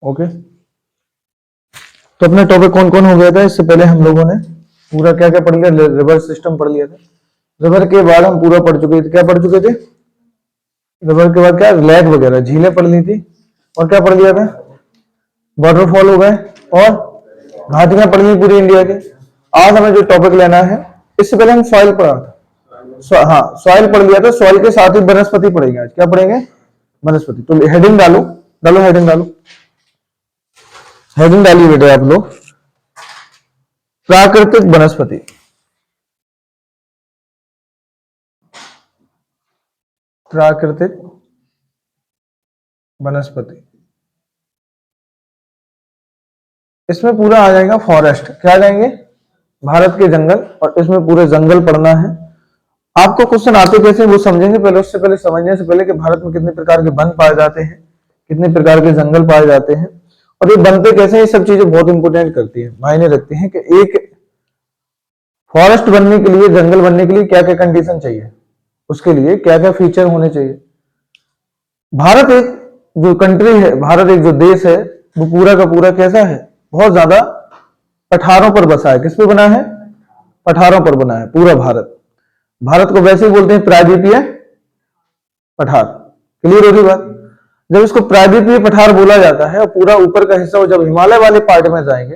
Okay, तो अपना topic कौन कौन हो गया था? इससे पहले हम लोगों ने पूरा क्या क्या पढ़ लिया? रिवर सिस्टम पढ़ लिया था। रिवर के बाद हम पूरा पढ़ चुके थे। क्या पढ़ चुके थे? रिवर के बाद क्या लेक वगैरह झीलें पढ़ ली थी, और क्या पढ़ लिया था? वाटरफॉल हो गए और घाटियां पढ़ ली पूरी इंडिया की। आज हमें जो टॉपिक लेना है, इससे पहले हम सॉइल पढ़ा था। हाँ, सॉइल पढ़ लिया था। सॉइल के साथ ही वनस्पति पढ़ेंगे। आज क्या पढ़ेंगे? वनस्पति। तो हेडिंग डालो, हेडिंग डालो, हेडिंग डालिए बेटे आप लोग। प्राकृतिक वनस्पति। प्राकृतिक वनस्पति, इसमें पूरा आ जाएगा फॉरेस्ट। क्या आ जाएंगे? भारत के जंगल, और इसमें पूरे जंगल पढ़ना है आपको। क्वेश्चन आते कैसे वो समझेंगे पहले। उससे पहले समझने से पहले कि भारत में कितने प्रकार के वन पाए जाते हैं, कितने प्रकार के जंगल पाए जाते हैं, और ये बनते कैसे, ये सब चीजें बहुत इंपोर्टेंट करती है, मायने रखती हैं कि एक फॉरेस्ट बनने के लिए, जंगल बनने के लिए क्या क्या कंडीशन चाहिए, उसके लिए क्या क्या फीचर होने चाहिए। भारत एक जो कंट्री है, भारत एक जो देश है, वो पूरा का पूरा कैसा है? बहुत ज्यादा पठारों पर बसा है। किस पे बना है? पठारों पर बना है पूरा भारत। भारत को वैसे ही बोलते हैं प्रायद्वीपीय पठार। क्लियर हो रही बात? जब इसको प्रायद्वीपीय पठार बोला जाता है, और पूरा ऊपर का हिस्सा, जब हिमालय वाले पार्ट में जाएंगे,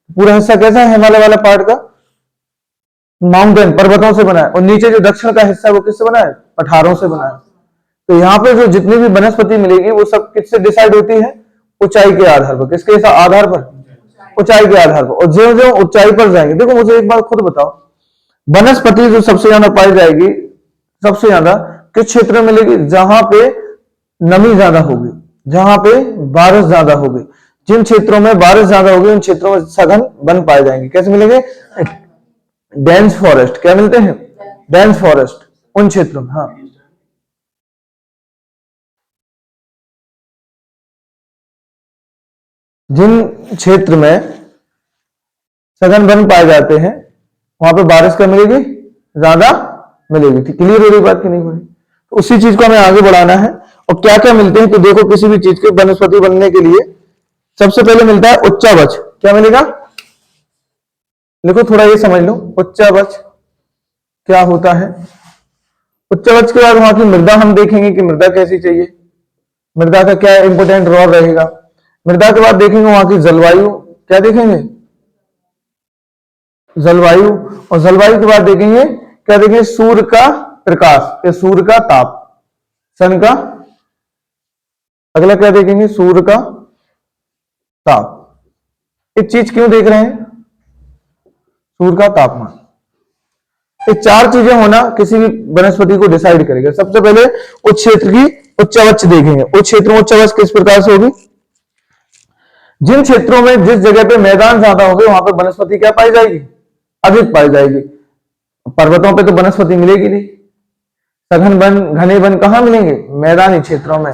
पूरा हिस्सा कैसा है? हिमालय वाला पार्ट का माउंटेन, पर्वतों से बना है, और नीचे जो दक्षिण का हिस्सा है वो किससे बना है? पठारों से बना है। तो यहाँ पे जो जितनी भी वनस्पति मिलेगी वो सब किससे डिसाइड होती है? ऊंचाई के आधार पर। किसके आधार पर? ऊंचाई के आधार पर। और जो जो ऊंचाई पर जाएंगे, देखो मुझे एक बात खुद बताओ, वनस्पति जो सबसे ज्यादा पाई जाएगी, सबसे ज्यादा किस क्षेत्र में मिलेगी? जहां पे नमी ज्यादा होगी, जहां पे बारिश ज्यादा होगी। जिन क्षेत्रों में बारिश ज्यादा होगी उन क्षेत्रों में सघन वन पाए जाएंगे। कैसे मिलेंगे? Dense forest. क्या मिलते हैं? डेंस फॉरेस्ट उन क्षेत्रों में। हाँ, जिन क्षेत्र में सघन वन पाए जाते हैं वहां पे बारिश क्या मिलेगी? ज्यादा मिलेगी। क्लियर हो रही बात की नहीं हो रही? तो उसी चीज को हमें आगे बढ़ाना है। और क्या क्या मिलते हैं, तो देखो किसी भी चीज के वनस्पति बनने के लिए सबसे पहले मिलता है उच्चावच। क्या मिलेगा? देखो थोड़ा ये समझ लो, उच्चावच क्या होता है। उच्चावच के बाद वहां की मृदा हम देखेंगे कि मृदा कैसी चाहिए, मृदा का क्या इंपोर्टेंट रोल रहेगा। मृदा के बाद देखेंगे वहां की जलवायु। क्या देखेंगे? जलवायु। और जलवायु के बाद देखेंगे, क्या देखेंगे? सूर्य का प्रकाश या सूर्य का ताप, सन का। अगला क्या देखेंगे? सूर्य का ताप। एक चीज क्यों देख रहे हैं? सूर्य का तापमान। ये चार चीजें होना किसी भी वनस्पति को डिसाइड करेगा। सबसे पहले उस क्षेत्र की उच्चावच देखेंगे। उस क्षेत्र में उच्चावच किस प्रकार से होगी? जिन क्षेत्रों में, जिस जगह पे मैदान ज्यादा होंगे वहां पे वनस्पति क्या पाई जाएगी? अधिक पाई जाएगी। पर्वतों पे तो वनस्पति मिलेगी नहीं। सघन वन, घने वन कहां मिलेंगे? मैदानी क्षेत्रों में।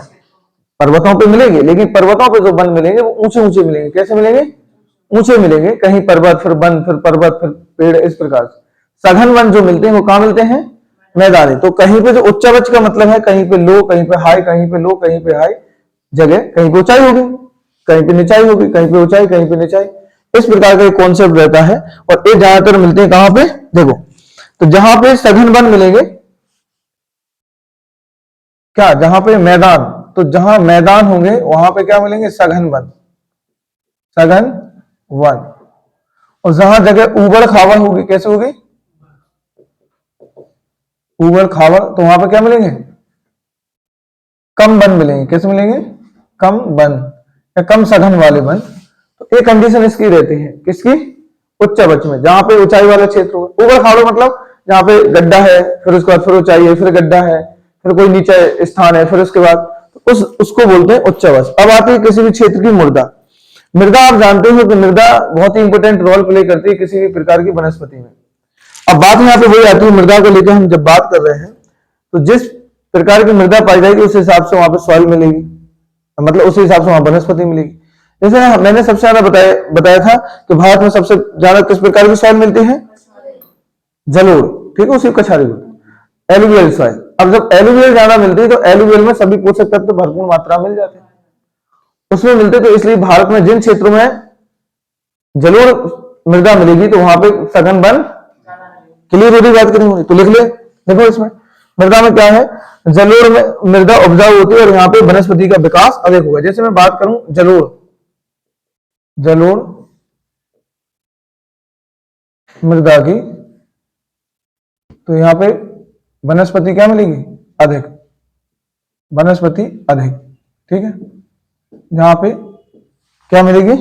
पर्वतों पे मिलेंगे, लेकिन पर्वतों पे जो वन मिलेंगे वो ऊंचे ऊंचे मिलेंगे। कैसे मिलेंगे? ऊंचे मिलेंगे। कहीं पर्वत, फिर वन, फिर पर्वत, फिर पेड़, इस प्रकार से। सघन वन जो मिलते हैं वो कहां मिलते हैं? मैदानी। तो कहीं पे जो उच्चावच का मतलब है, कहीं पे लो, कहीं पे हाई, कहीं पे लो, कहीं पे हाई जगह, कहीं पे ऊंचाई होगी, कहीं पे निचाई होगी, कहीं पे ऊंचाई, कहीं पे निचाई। इस प्रकार का कॉन्सेप्ट रहता है। और ये ज्यादातर मिलते हैं कहां पे? देखो, तो जहां पे सघन वन मिलेंगे, क्या? जहां पे मैदान, तो जहां मैदान होंगे वहां पे क्या मिलेंगे? सघन वन, सघन वन। और जहां जगह उबड़ खाबड़ होगी, कैसे होगी? उबड़ खाबड़, तो वहां पे क्या मिलेंगे? कम वन मिलेंगे। कैसे मिलेंगे? कम वन या कम सघन वाले वन। तो एक कंडीशन इसकी रहती है, किसकी? उच्चावच में, जहां पे ऊंचाई वाला क्षेत्र हो। उबड़ खाबड़ मतलब जहां पे गड्ढा है, फिर उसके बाद फिर ऊंचाई है, फिर गड्ढा है, फिर कोई नीचे स्थान है, फिर उसके बाद उसको बोलते हैं उच्चावच। अब आती है किसी भी क्षेत्र की मृदा। मृदा आप जानते हो कि मृदा बहुत ही इंपोर्टेंट रोल प्ले करती है किसी भी प्रकार की वनस्पति में। अब बात यहाँ पे वही आती है, मृदा को लेकर हम जब बात कर रहे हैं, तो जिस प्रकार की मृदा पाई जाएगी उस हिसाब से वहां पे सॉइल मिलेगी, मतलब उस हिसाब से वहां वनस्पति मिलेगी। जैसे मैंने सबसे ज्यादा बताया था कि भारत में सबसे ज्यादा किस प्रकार की सॉइल मिलती है? जलोढ़। ठीक है, उसी कछारी को एलुवियल सॉइल। अब जब एलुवियल ज्यादा मिलती है तो एलुवियल में सभी पोषक तत्व भरपूर मात्रा मिल जाते हैं। उसमें मिलते, तो इसलिए भारत में जिन क्षेत्रों में जलोढ़ मृदा मिलेगी तो वहां पे सघन वन। क्लियर हो रही बात करी होगी तो लिख ले। देखो इसमें मृदा में क्या है, जलोढ़ में मृदा उपजाऊ होती है और यहाँ पे वनस्पति का विकास अधिक होगा। जैसे मैं बात करूं जलोढ़ मृदा की, तो यहाँ पे वनस्पति क्या मिलेगी, अधिक, वनस्पति अधिक, ठीक है। यहाँ पे क्या मिलेगी,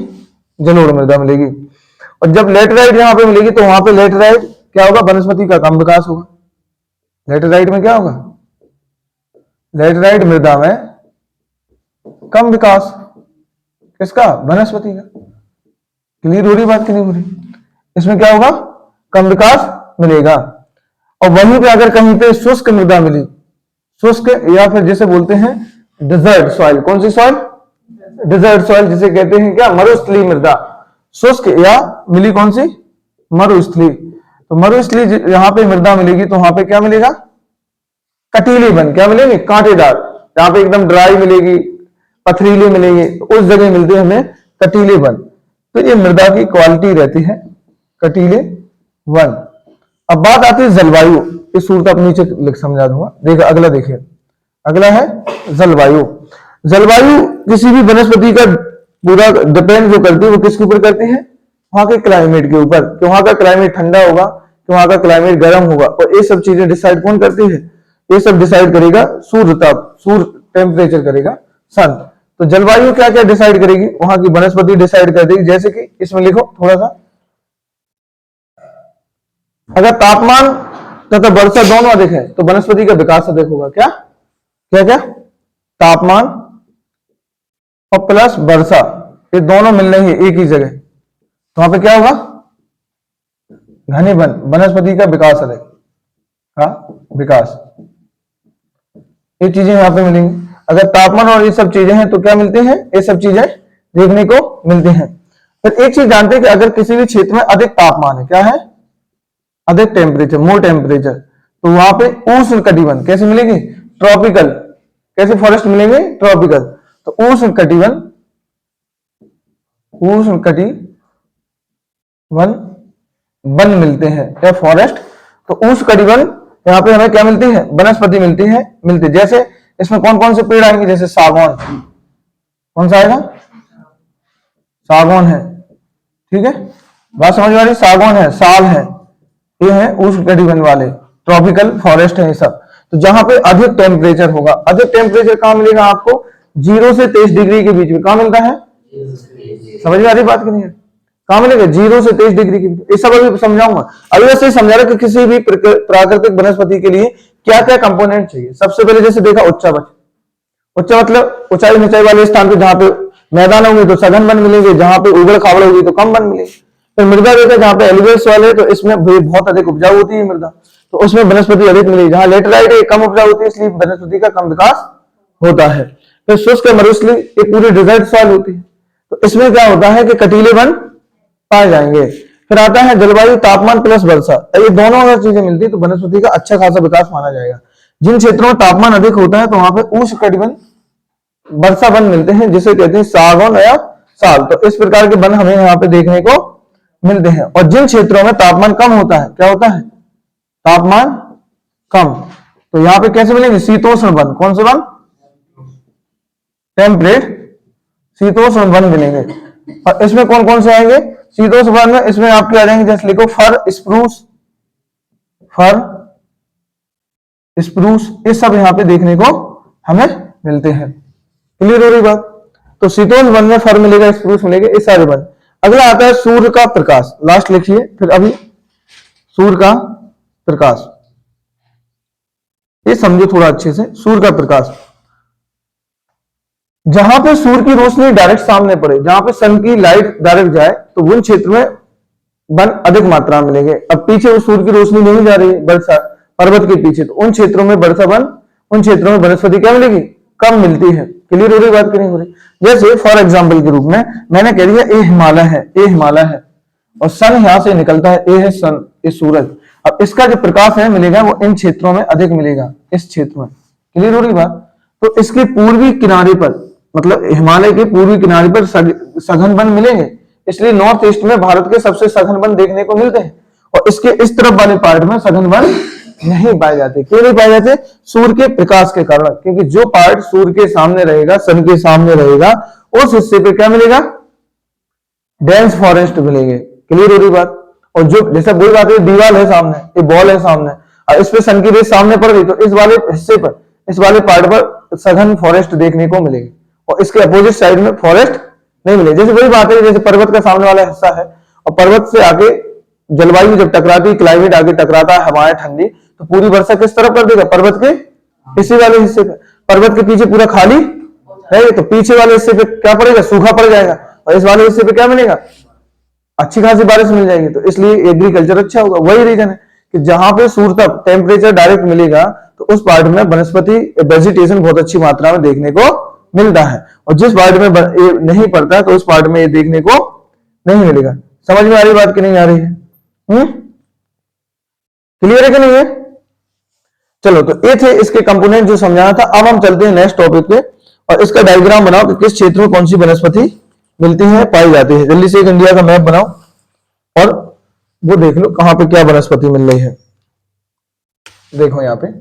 जलोढ़ मृदा मिलेगी। और जब लेटराइट यहाँ पे मिलेगी तो वहां पे लेटराइट क्या होगा, वनस्पति का कम विकास होगा। लेटराइट में क्या होगा, लेटराइट मृदा में कम विकास, किसका, वनस्पति का। क्लियर हो रही बात कि नहीं हो रही? इसमें क्या होगा, कम विकास मिलेगा। और वहीं पे अगर कहीं पे शुष्क मृदा मिली, शुष्क या फिर जिसे बोलते हैं डिजर्ट सॉइल, कौन सी सॉइल, डिजर्ट सॉइल, जिसे कहते हैं क्या, मरुस्थलीय मृदा, शुष्क या मिली कौन सी, मरुस्थलीय। तो मरुस्थलीय यहां पे मृदा मिलेगी तो वहां पे क्या मिलेगा, कटीले वन, क्या मिलेंगे, कांटेदार। जहां पे एकदम ड्राई मिलेगी, पथरीले मिलेंगे, तो उस जगह मिलते हैं हमें कटीले वन। तो ये मृदा की क्वालिटी रहती है, कटीले वन। अब बात आती है जलवायु, इस सूरत आप नीचे लिख समझा दूंगा। देखिए अगला, देखिए अगला है जलवायु। जलवायु किसी भी वनस्पति का पूरा डिपेंड जो करती है वो किसके ऊपर करती है, वहां के क्लाइमेट के ऊपर, कि वहां का क्लाइमेट ठंडा होगा कि वहां का क्लाइमेट गर्म होगा। और ये सब चीजें डिसाइड कौन करती है, ये सब डिसाइड करेगा सूर्य ताप, सूर्य टेम्परेचर करेगा सन। तो जलवायु क्या क्या डिसाइड करेगी, वहां की वनस्पति डिसाइड कर देगी। जैसे कि इसमें लिखो थोड़ा सा, अगर तापमान तथा वर्षा दोनों अधिक है तो वनस्पति का विकास अधिक होगा। क्या क्या क्या, तापमान और प्लस वर्षा, ये दोनों मिल रही है एक ही जगह, तो वहां पे क्या होगा, घने वन, वनस्पति का विकास अधिक, हाँ विकास, ये चीजें यहां पे मिलेंगी। अगर तापमान और ये सब चीजें हैं तो क्या मिलते हैं, ये सब चीजें देखने को मिलती हैं। फिर एक चीज जानते हैं कि अगर किसी भी क्षेत्र में अधिक तापमान है, क्या है, अधिक टेम्परेचर, मोर टेम्परेचर, तो वहां पे उष्ण कटिबंध कैसे मिलेगी, ट्रॉपिकल, कैसे फॉरेस्ट मिलेंगे, ट्रॉपिकल। तो उष्ण कटिबंध, उष्ण कटिबंध वन मिलते हैं या फॉरेस्ट। तो उष्ण कटिबंध यहाँ पे हमें क्या मिलती है, वनस्पति मिलती है, मिलती। जैसे इसमें कौन कौन से पेड़ आएंगे, जैसे सागौन, कौन सा आएगा, सागौन है, ठीक है, बात समझ में आ रही, सागौन है, साल है, ये है उष्ण कटिबंध वाले, ट्रॉपिकल फॉरेस्ट है ये सब। तो जहां पे अधिक टेम्परेचर होगा, अधिक टेम्परेचर कहां मिलेगा आपको, 0 से 23 डिग्री के बीच में, कहां मिलता है, समझ में आ रही बात की नहीं है, कहां मिलेगा, 0 से 23 डिग्री के बीच। ये सब अभी समझाऊंगा। अभी वैसे समझा रहा कि किसी भी प्राकृतिक वनस्पति के लिए क्या क्या कंपोनेंट चाहिए। सबसे पहले जैसे देखा उच्चावच, उच्चा मतलब ऊंचाई ऊंचाई वाले स्थान पे, जहां पे मैदान होंगे तो सघन वन मिलेंगे, जहां पे उबड़ खाबड़ होगी तो कम वन मिलेगी। फिर मृदा देखा, जहां पे एलिवेट सॉइल है तो इसमें बहुत अधिक उपजाऊ होती है मृदा, तो उसमें वनस्पति अधिक मिलेगी। जहां लेटराइट है कम उपजाऊ होती है, इसलिए वनस्पति का कम विकास होता है। फिर शुष्क मरुस्थलीय, ये पूरी डिजर्ट सॉइल होती है, तो इसमें क्या होता है कि कटीले वन पाए जाएंगे। फिर आता है जलवायु, तापमान प्लस वर्षा, ये दोनों अगर चीजें मिलती है तो वनस्पति का अच्छा खासा विकास माना जाएगा। जिन क्षेत्रों में तापमान अधिक होता है तो वहां पे उष्ण कटिबंध वर्षा वन मिलते हैं, जिसे कहते हैं सागौन या साल। तो इस प्रकार के वन हमें यहाँ पे देखने को मिलते हैं। और जिन क्षेत्रों में तापमान कम होता है, क्या होता है, तापमान कम, तो यहाँ पे कैसे मिलेंगे, शीतोष्ण वन, कौन से वन, टेम्परेट शीतोष्ण वन मिलेंगे। और इसमें कौन कौन से आएंगे शीतोष्ण वन में, इसमें आपके आ जाएंगे, जैसे लिखो फर, स्प्रूस, फर स्प्रूस, ये सब यहाँ पे देखने को हमें मिलते हैं। क्लियर हो रही बात? तो शीतोष्ण वन में फर मिलेगा, स्प्रूस मिलेगा, ये सारे वन। अगला आता है सूर्य का प्रकाश, लास्ट लिखिए, फिर अभी सूर्य का प्रकाश, ये समझो थोड़ा अच्छे से। सूर्य का प्रकाश, जहां पे सूर्य की रोशनी डायरेक्ट सामने पड़े, जहां पे सन की लाइट डायरेक्ट जाए, तो उन क्षेत्र में वन अधिक मात्रा में मिलेंगे। अब पीछे वो सूर्य की रोशनी नहीं जा रही है, वर्षा पर्वत के पीछे, तो उन क्षेत्रों में वर्षा वन, उन क्षेत्रों में वनस्पति क्या मिलेगी, कम मिलती है। क्लियर हो रही बात की नहीं हो रही? जैसे फॉर एग्जाम्पल के रूप में मैंने कह दिया ए हिमालय है, ए हिमालय है, और सन यहां से निकलता है, ए है सन, ये सूरज। अब इसका जो प्रकाश है मिलेगा वो इन क्षेत्रों में अधिक मिलेगा, इस क्षेत्र में। क्लियर हो रही बात? तो इसके पूर्वी किनारे पर, मतलब हिमालय के पूर्वी किनारे पर सघन वन मिलेंगे, इसलिए नॉर्थ ईस्ट में भारत के सबसे सघन वन देखने को मिलते हैं। और इसके इस तरफ वाले पार्ट में सघन वन नहीं पाए जाते। क्यों नहीं पाए जाते? सूर्य के प्रकाश के कारण, क्योंकि जो पार्ट सूर्य के सामने रहेगा, सन के सामने रहेगा, उस हिस्से पे क्या मिलेगा? डेंस फॉरेस्ट मिलेंगे। क्लियर हो रही बात? और जो जैसा वही बात है, दीवार है सामने, ये बॉल है सामने, और इस पे सन की रेस सामने पड़ गई, तो इस वाले हिस्से पर, इस वाले पार्ट पर सघन फॉरेस्ट देखने को मिलेगी, और इसके अपोजिट साइड में फॉरेस्ट नहीं मिलेगी। जैसे वही बात है, जैसे पर्वत का सामने वाला हिस्सा है और पर्वत से आगे जलवायु जब टकराती, क्लाइमेट आगे टकराता है, हवाएं ठंडी, तो पूरी वर्षा किस तरफ कर देगा? पर्वत के इसी वाले हिस्से पे। पर्वत के पीछे पूरा खाली रहेगा, तो पीछे वाले हिस्से पे क्या पड़ेगा? सूखा पड़ जाएगा, और इस वाले हिस्से पे क्या मिलेगा? अच्छी खासी बारिश मिल जाएगी। तो इसलिए एग्रीकल्चर अच्छा होगा। वही रीजन है कि जहां पे सूर्य तक टेम्परेचर डायरेक्ट मिलेगा, तो उस पार्ट में वनस्पति वेजिटेशन बहुत अच्छी मात्रा में देखने को मिलता है, और जिस पार्ट में ये नहीं पड़ता, तो उस पार्ट में ये देखने को नहीं मिलेगा। समझ में आ रही बात कि नहीं आ रही है? क्लियर है कि नहीं है? चलो, तो ये थे इसके कंपोनेंट जो समझाना था। अब हम चलते हैं नेक्स्ट टॉपिक पे, और इसका डायग्राम बनाओ कि किस क्षेत्र में कौन सी वनस्पति मिलती है, पाई जाती है। जल्दी से एक इंडिया का मैप बनाओ और वो देख लो कहां पे क्या वनस्पति मिल रही है। देखो यहां पे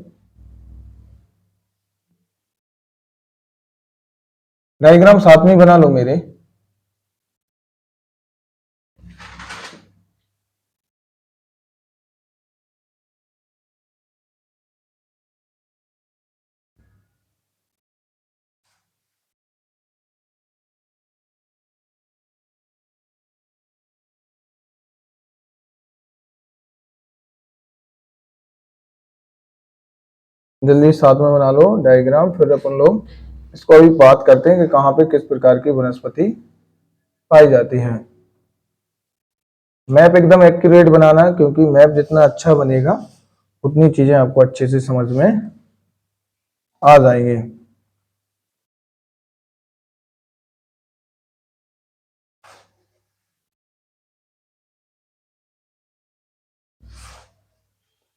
डायग्राम साथ में बना लो मेरे। जल्दी साथ में बना लो डायग्राम, फिर अपन लोग इसको भी बात करते हैं कि कहां पे किस प्रकार की वनस्पति पाई जाती है। मैप एकदम एक्यूरेट बनाना है, क्योंकि मैप जितना अच्छा बनेगा उतनी चीजें आपको अच्छे से समझ में आ जाएंगी।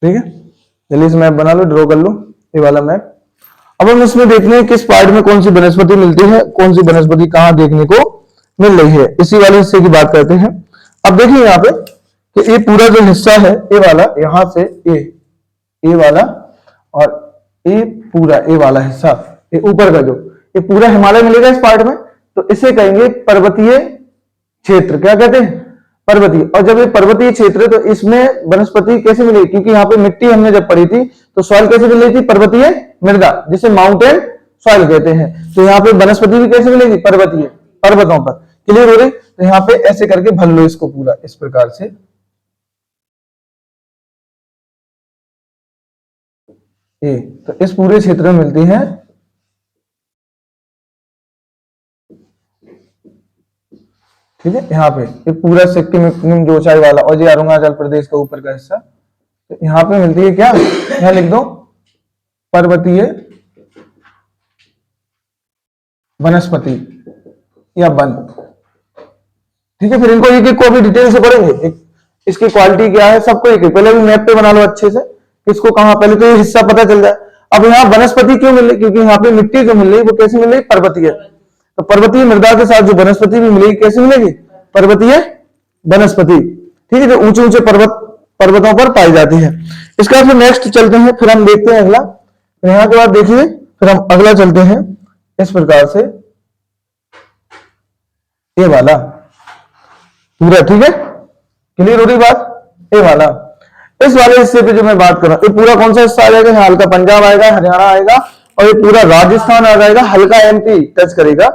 ठीक है, जल्दी से मैप बना लो, ड्रॉ कर लो ये वाला मैप। अब हम इसमें देखते हैं किस पार्ट में कौन सी वनस्पति मिलती है, कौन सी वनस्पति कहां देखने को मिल रही है, इसी वाले हिस्से की बात करते हैं। अब देखिए यहाँ पे कि ये पूरा जो हिस्सा है, ये वाला, यहां से ये वाला, और ये पूरा ये वाला हिस्सा, ये ऊपर का जो, ये पूरा हिमालय मिलेगा इस पार्ट में, तो इसे कहेंगे पर्वतीय क्षेत्र। क्या कहते हैं? पर्वतीय। और जब ये पर्वतीय क्षेत्र है, तो इसमें वनस्पति कैसे मिलेगी? क्योंकि यहाँ पे मिट्टी हमने जब पढ़ी थी, तो सॉइल कैसे मिल रही थी? पर्वतीय मृदा, जिसे माउंटेन सॉइल कहते हैं। तो यहाँ पे वनस्पति भी कैसे मिलेगी? पर्वतीय, पर्वतों पर। क्लियर हो रही? तो यहाँ पे ऐसे करके भर लो इसको पूरा इस प्रकार से। ये तो इस पूरे क्षेत्र में मिलती है ठीक है। यहाँ पे ये पूरा सिक्किम जो ऊंचाई वाला, और ये अरुणाचल प्रदेश का ऊपर का हिस्सा, तो यहाँ पे मिलती है क्या? यहाँ लिख दो पर्वतीय वनस्पति या वन। ठीक है, फिर इनको एक एक को अभी डिटेल से पढ़ेंगे, इसकी क्वालिटी क्या है सबको एक एक। पहले भी मैप पे बना लो अच्छे से, किसको कहां, पहले तो ये हिस्सा पता चल जाए। अब यहाँ वनस्पति क्यों मिल रही? क्योंकि यहाँ पे मिट्टी जो मिल रही है वो कैसे मिल रही? पर्वतीय। तो पर्वतीय मृदा के साथ जो वनस्पति भी मिलेगी, कैसे मिलेगी? पर्वतीय वनस्पति। ठीक है, जो ऊंचे ऊंचे पर्वतों पर पाई जाती है। इसके बाद फिर नेक्स्ट चलते हैं, फिर हम देखते हैं अगला। यहाँ के बाद देखिए, फिर हम अगला चलते हैं इस प्रकार से, ये वाला पूरा। ठीक है, क्लियर हो रही बात? ये वाला, इस वाले हिस्से पे जो मैं बात कर रहा हूं, ये पूरा कौन सा हिस्सा आ जाएगा? हल्का पंजाब आएगा, हरियाणा आएगा, और ये पूरा राजस्थान आ जाएगा, हल्का एमपी टच करेगा,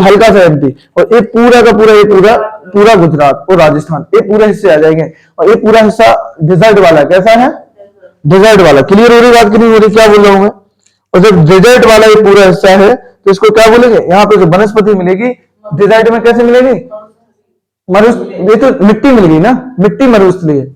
हल्का सा एमपी, और ये पूरा का पूरा, ये पूरा पूरा गुजरात और राजस्थान, ये पूरे हिस्से आ जाएंगे। और ये पूरा हिस्सा डिजर्ट वाला, कैसा है? डिजर्ट वाला। क्लियर हो रही बात कि नहीं हो रही? क्या बोल रहा हूं मैं? और जब डिजर्ट वाला ये पूरा हिस्सा है, तो इसको क्या बोलेंगे? यहाँ पे जो वनस्पति मिलेगी डिजर्ट में, कैसे मिलेगी? ये तो मिट्टी मिलेगी ना, मिट्टी मरुस्थलीय है,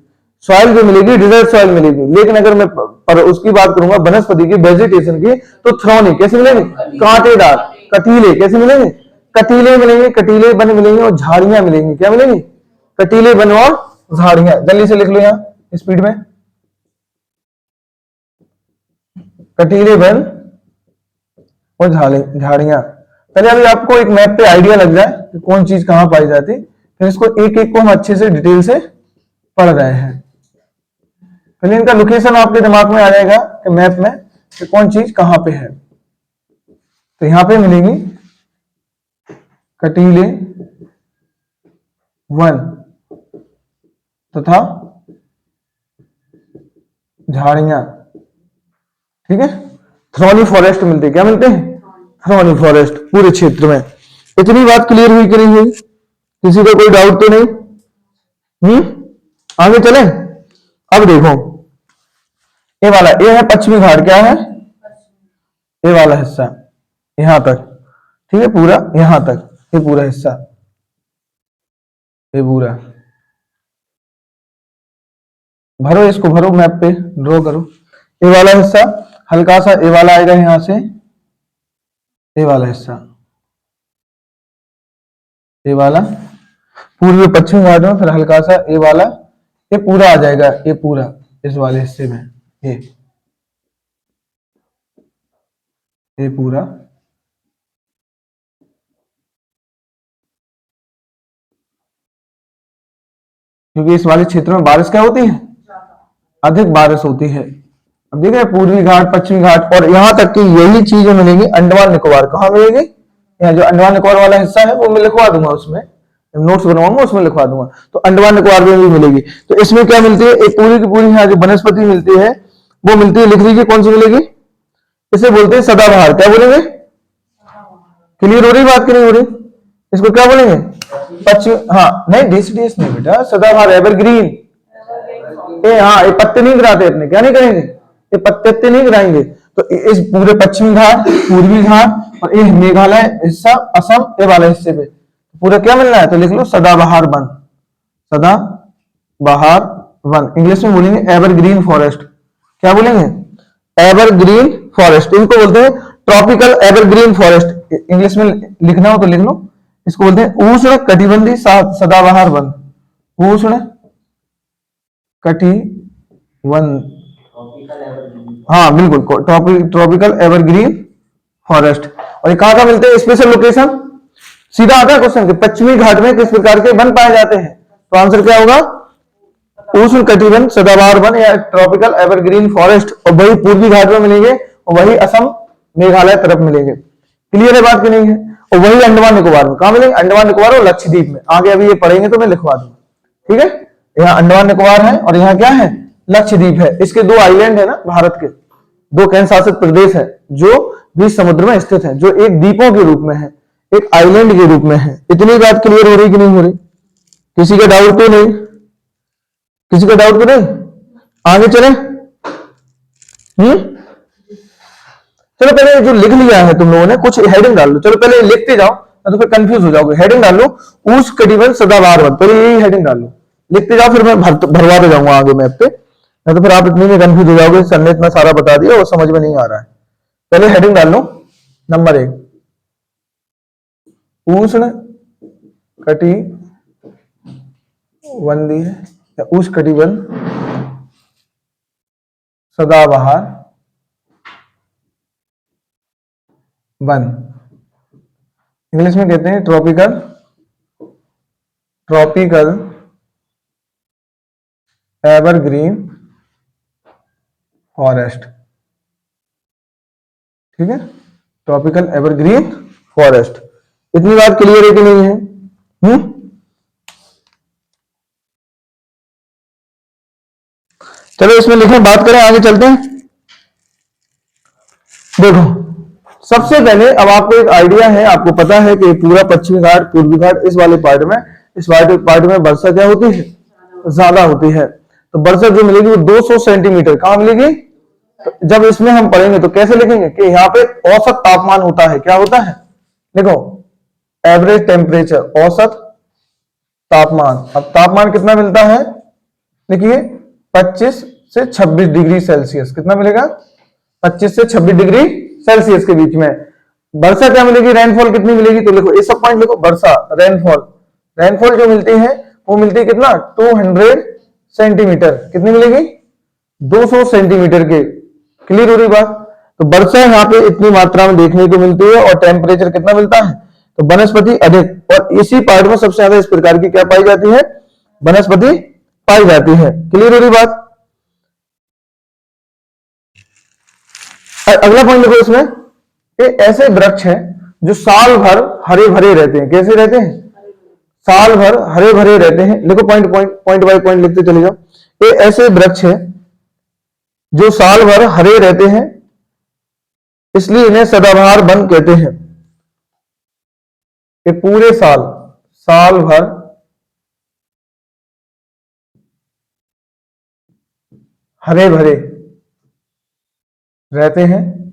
सॉइल जो मिलेगी डिजर्ट सॉइल मिलेगी। लेकिन अगर मैं पर उसकी बात करूंगा वनस्पति की, वेजिटेशन की, तो थ्रोनी कैसे मिलेंगे? कांटेदार, कटीले कैसे मिलेंगे? कटीले मिलेंगे, कटीले वन मिलेंगे, और झाड़ियां मिलेंगी। क्या मिलेंगी? कटीले वन और झाड़ियां। जल्दी से लिख लो यहाँ स्पीड में, कटीले वन और झाड़ियां। पहले अभी आपको एक मैप पे आइडिया लग जाए कि कौन चीज कहां पाई जाती, फिर इसको एक एक को हम अच्छे से डिटेल से पढ़ रहे हैं। पहले इनका लोकेशन आपके दिमाग में आ जाएगा कि मैप में कि कौन चीज कहां पे है। तो यहां पे मिलेगी कटीले वन तथा झाड़ियां, ठीक है। थ्रॉनी फॉरेस्ट मिलते, क्या मिलते हैं? थ्रॉनी फॉरेस्ट पूरे क्षेत्र में। इतनी बात क्लियर हुई कि नहीं हुई? किसी को कोई डाउट तो नहीं? आगे चले। अब देखो ये वाला, ये है पश्चिमी घाट, क्या है? ये वाला हिस्सा यहां तक, ठीक है, पूरा यहां तक, ये पूरा हिस्सा, ये पूरा भरो, इसको भरो, मैप पे ड्रॉ करो। ये वाला हिस्सा हल्का सा ये वाला आएगा यहां से, ये वाला हिस्सा, ये वाला पूर्वी पश्चिमी घाट में, फिर हल्का सा ये वाला, ये पूरा आ जाएगा, ये पूरा इस वाले हिस्से में, ये पूरा क्योंकि इस वाले क्षेत्र में बारिश क्या होती है? अधिक बारिश होती है। अब देख रहे हैं पूर्वी घाट, पश्चिमी घाट, और यहां तक कि यही चीजें मिलेंगी अंडमान निकोबार। कहां मिलेगी? यहाँ जो अंडमान निकोबार वाला हिस्सा है वो मैं लिखवा दूंगा, उसमें नोट्स बनवाऊंगा, उसमें लिखवा दूंगा। तो अंडमान निकोबार में भी मिलेगी। तो इसमें क्या मिलती है? एक पूरी की पूरी यहाँ जो वनस्पति मिलती है वो मिलती है, लिख लीजिए कौन सी मिलेगी? इसे बोलते हैं सदाबहार। क्या बोलेंगे? क्लियर हो रही बात कि नहीं हो रही? इसको क्या बोलेंगे? पश्चिम, हाँ नहीं, डेस नहीं बेटा, सदाबहार एवरग्रीन। हाँ, ये पत्ते नहीं गिराते अपने, क्या नहीं करेंगे? ये पत्ते नहीं गिराएंगे। तो इस पूरे पश्चिमी घाट, पूर्वी घाट और ये मेघालय हिस्सा, असम, ये वाले हिस्से पे पूरा क्या मिलना है? तो लिख लो सदाबहार वन, सदाबहार वन। इंग्लिश में बोलेंगे एवरग्रीन फॉरेस्ट। क्या बोलेंगे? Evergreen forest. इनको बोलते हैं ट्रॉपिकल एवरग्रीन फॉरेस्ट। इंग्लिश में लिखना हो तो लिख लो, इसको बोलते हैं उष्ण कटिबंधी सदाबहार वन। उष्ण कटिबंध, हाँ बिल्कुल, ट्रॉपिकल एवरग्रीन फॉरेस्ट। और ये कहां का मिलते हैं? स्पेशल लोकेशन सीधा आता है क्वेश्चन के, पश्चिमी घाट में किस प्रकार के वन पाए जाते हैं? तो आंसर क्या होगा? उष्ण कटिबंध सदाबहार वन या ट्रॉपिकल एवरग्रीन फॉरेस्ट। और वही पूर्वी घाट में मिलेंगे और वही असम, मेघालय तरफ मिलेंगे। क्लियर है बात की नहीं है? और वही अंडमान निकोबार में, कहां मिलेंगे? अंडमान निकोबार और लक्षद्वीप में। आगे अभी ये पढ़ेंगे तो मैं लिखवा दूंगा, ठीक है। यहाँ अंडमान निकोबार है और यहाँ क्या है? लक्षद्वीप है। इसके दो आइलैंड है ना, भारत के दो केंद्र शासित प्रदेश है जो बीच समुद्र में स्थित है, जो एक द्वीपों के रूप में है, एक आइलैंड के रूप में है। इतनी बात क्लियर हो रही कि नहीं हो रही? किसी का डाउट तो नहीं? किसी का डाउट तो नहीं? आगे चले। चलो पहले जो लिख लिया है तुम लोगों ने, कुछ हेडिंग डाल लो। चलो पहले लिखते जाओ, तो फिर कंफ्यूज हो जाओगे। हेडिंग डाल लो उष्ण कटिबंध सदाबहार वन, पहले यही हेडिंग डाल लो, लिखते जाओ, फिर मैं भरवाते जाऊंगा आगे मैप पे, नहीं तो फिर आप इतने में कंफ्यूज हो जाओगे, सर ने इतना सारा बता दिया और समझ में नहीं आ रहा है। पहले हेडिंग डाल लो, नंबर 1 उष्ण कटिबंधीय या उष्ण कटिबंध सदाबहार वन। इंग्लिश में कहते हैं ट्रॉपिकल एवरग्रीन फॉरेस्ट, ठीक है, ट्रॉपिकल एवरग्रीन फॉरेस्ट। इतनी बात क्लियर है कि नहीं है? चलो इसमें लिखें, बात करें, आगे चलते हैं। देखो सबसे पहले अब आपको एक आइडिया है, आपको पता है कि पूरा पश्चिमी घाट, पूर्वी घाट, इस वाले पार्ट में, इस पार्ट में वर्षा क्या होती है? ज्यादा होती है। तो वर्षा जो मिलेगी वो 200 सेंटीमीटर कहां मिलेगी? तो जब इसमें हम पढ़ेंगे तो कैसे लिखेंगे कि यहाँ पे औसत तापमान होता है, क्या होता है? देखो एवरेज टेम्परेचर, औसत तापमान। अब तापमान कितना मिलता है? देखिए 25 से 26 डिग्री सेल्सियस। कितना मिलेगा? 25 से 26 डिग्री सेल्सियस के बीच में। वर्षा क्या मिलेगी? रेनफॉल कितनी मिलेगी? तो लिखो, ये सब पॉइंट लिखो, वर्षा, रेनफॉल। रेनफॉल जो मिलती है वो मिलती है कितना? 200 सेंटीमीटर। कितनी मिलेगी? 200 सेंटीमीटर के। क्लियर हो रही बात? तो वर्षा यहाँ पे इतनी मात्रा में देखने को मिलती है और टेम्परेचर कितना मिलता है, तो वनस्पति अधिक, और इसी पार्ट में सबसे ज्यादा इस प्रकार की क्या पाई जाती है, वनस्पति पाई जाती है। क्लियर हो रही बात। अगला पॉइंट देखो इसमें, ये ऐसे वृक्ष हैं जो साल भर हरे भरे रहते हैं। कैसे रहते हैं, साल भर हरे भरे रहते हैं। देखो point point point by point लिखते चले जाओ। ये ऐसे वृक्ष हैं जो साल भर हरे रहते हैं, इसलिए इन्हें सदाबहार वन कहते हैं। ये पूरे साल, साल भर हरे भरे रहते हैं,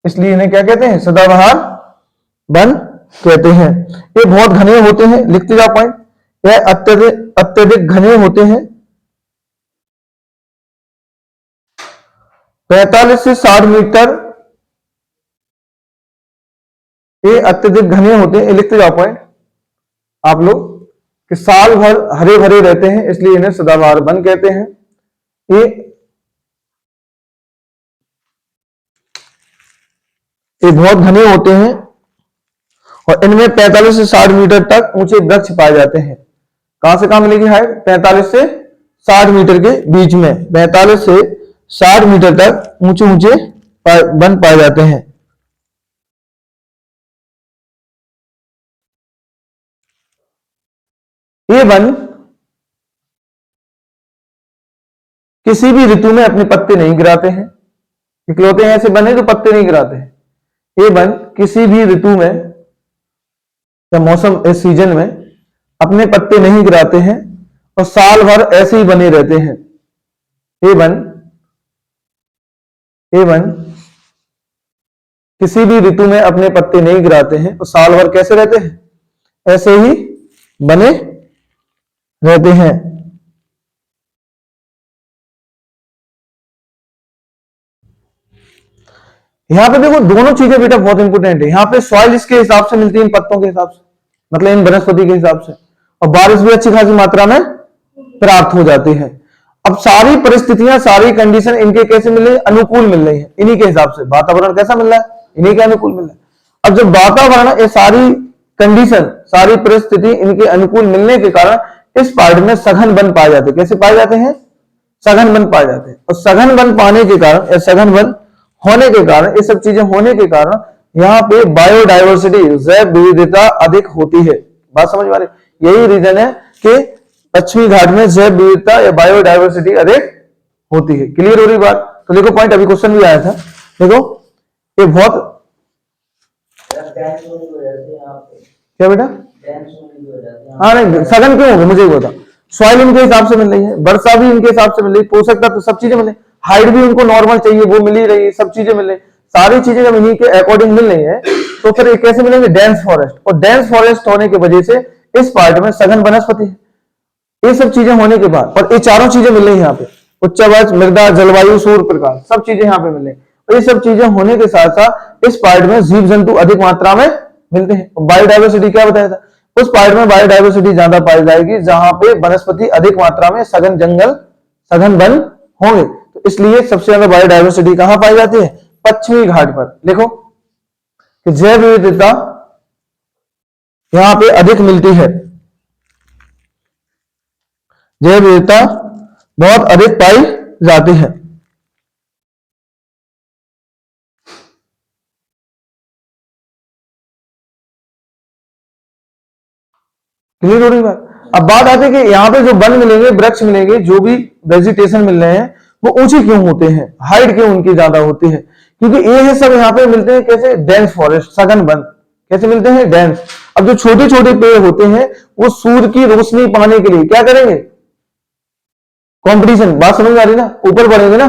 इसलिए इन्हें क्या कहते हैं, सदाबहार वन कहते हैं। ये बहुत घने होते हैं, लिखते जाओ पॉइंट, यह अत्यधिक अत्यधिक घने होते हैं। 45 से 60 मीटर, ये अत्यधिक घने होते हैं। लिखते जाओ पॉइंट आप लोग कि साल भर हरे भरे रहते हैं, इसलिए इन्हें सदाबहार वन कहते हैं। ये बहुत घने होते हैं और इनमें 45 से 60 मीटर तक ऊंचे वृक्ष पाए जाते हैं। कहां से कहां मिलेगी हाइट, 45 से 60 मीटर के बीच में, 45 से 60 मीटर तक ऊंचे ऊंचे वन पाए जाते हैं। ये वन किसी भी ऋतु में अपने पत्ते नहीं गिराते हैं। इकलौते ऐसे वन है जो पत्ते नहीं गिराते हैं। ये वन किसी भी ऋतु में या मौसम, इस सीजन में अपने पत्ते नहीं गिराते हैं और साल भर ऐसे ही बने रहते हैं। ये वन किसी भी ऋतु में अपने पत्ते नहीं गिराते हैं और साल भर कैसे रहते हैं, ऐसे ही बने रहते हैं। यहां पे देखो दोनों चीजें बेटा बहुत इंपोर्टेंट है। यहां पे सॉइल इसके हिसाब से मिलती है, इन पत्तों के हिसाब से, मतलब इन वनस्पति के हिसाब से, और बारिश भी अच्छी खासी मात्रा में प्राप्त हो जाती है। अब सारी परिस्थितियां, सारी कंडीशन इनके कैसे मिल रही है, अनुकूल मिल रही है। इन्हीं के हिसाब से वातावरण कैसा मिल रहा है, इन्हीं के अनुकूल मिल रहा है। अब जब वातावरण, ये सारी कंडीशन, सारी परिस्थिति इनके अनुकूल मिलने के कारण इस पार्ट में सघन वन पाए जाते हैं। कैसे पाए जाते हैं, सघन वन पाए जाते हैं। और सघन वन पाने के कारण, या सघन वन होने के कारण, ये सब चीजें होने के कारण यहाँ पे बायोडाइवर्सिटी, जैव विविधता अधिक होती है। बात समझ में आ रही, यही रीजन है कि पश्चिमी घाट में जैव विविधता या बायोडाइवर्सिटी अधिक होती है। क्लियर हो रही बात। तो देखो पॉइंट, अभी क्वेश्चन भी आया था, देखो ये बहुत, क्या बेटा, हाँ नहीं सघन क्यों होगा मुझे बता। सॉइल इनके हिसाब से मिल रही है, वर्षा भी इनके हिसाब से मिल रही है, पोषक तत्व सब चीजें मिल रही, हाइट भी उनको नॉर्मल चाहिए वो मिल ही रही है, सब चीजें मिल रही, सारी चीजें जब इन्हीं के अकॉर्डिंग मिल रही है तो फिर ये कैसे मिलेंगे, डेंस फॉरेस्ट। और डेंस फॉरेस्ट होने की वजह से इस पार्ट में सघन वनस्पति है। ये सब चीजें होने के बाद, और ये चारों चीजें मिल रही है यहाँ पे, उच्चावाच, मृदा, जलवायु, सूर्य प्रकाश, सब चीजें यहाँ पे मिल रही है। और ये सब चीजें होने के साथ साथ इस पार्ट में जीव जंतु अधिक मात्रा में मिलते हैं। बायोडाइवर्सिटी क्या बताया था, उस पार्ट में बायोडाइवर्सिटी ज्यादा पाई जाएगी जहां पे वनस्पति अधिक मात्रा में, सघन जंगल, सघन वन होंगे। तो इसलिए सबसे ज्यादा बायोडाइवर्सिटी कहां पाई जाती है, पश्चिमी घाट पर। देखो कि जैव विविधता यहां पे अधिक मिलती है, जैव विविधता बहुत अधिक पाई जाती है। क्लियर हो रही बात। अब बात आती है कि यहाँ पे जो वन मिलेंगे, वृक्ष मिलेंगे, जो भी वेजिटेशन मिल रहे हैं वो ऊंचे क्यों होते हैं, हाइट क्यों उनकी ज्यादा होती है, क्योंकि ये है सब यहाँ पे मिलते हैं कैसे, डेंस फॉरेस्ट, सघन वन। कैसे मिलते हैं, डेंस। अब जो छोटे छोटे पेड़ होते हैं वो सूर्य की रोशनी पाने के लिए क्या करेंगे, कंपटीशन, बात समझ में आ रही ना, ऊपर बढ़ेंगे ना,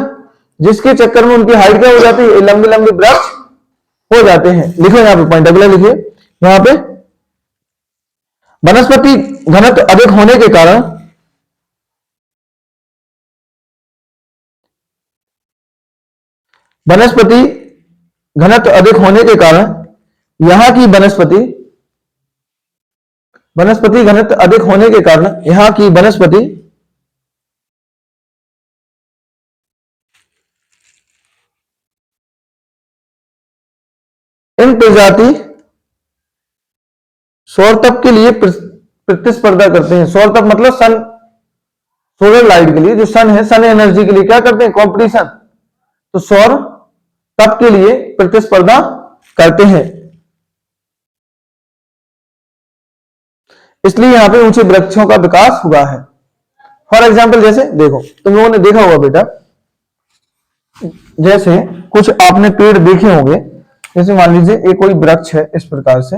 जिसके चक्कर में उनकी हाइट क्या हो जाती है, लंबे लंबे वृक्ष हो जाते हैं। लिखो यहाँ पे पॉइंट, अगला लिखिए यहाँ पे, वनस्पति घनत्व अधिक होने के कारण, वनस्पति घनत्व अधिक होने के कारण यहां की वनस्पति, वनस्पति घनत्व अधिक होने के कारण यहां की वनस्पति इन प्रजाति सौर तप के लिए प्रतिस्पर्धा करते हैं। सौर तप मतलब सन, सोलर लाइट के लिए, जो सन है, सन एनर्जी के लिए क्या करते हैं? कंपटीशन। तो सौर तप के लिए प्रतिस्पर्धा करते हैं, इसलिए यहां पे ऊंचे वृक्षों का विकास हुआ है। फॉर एग्जाम्पल जैसे देखो, तुम लोगों ने देखा होगा बेटा, जैसे कुछ आपने पेड़ देखे होंगे, जैसे मान लीजिए एक कोई वृक्ष है, इस प्रकार से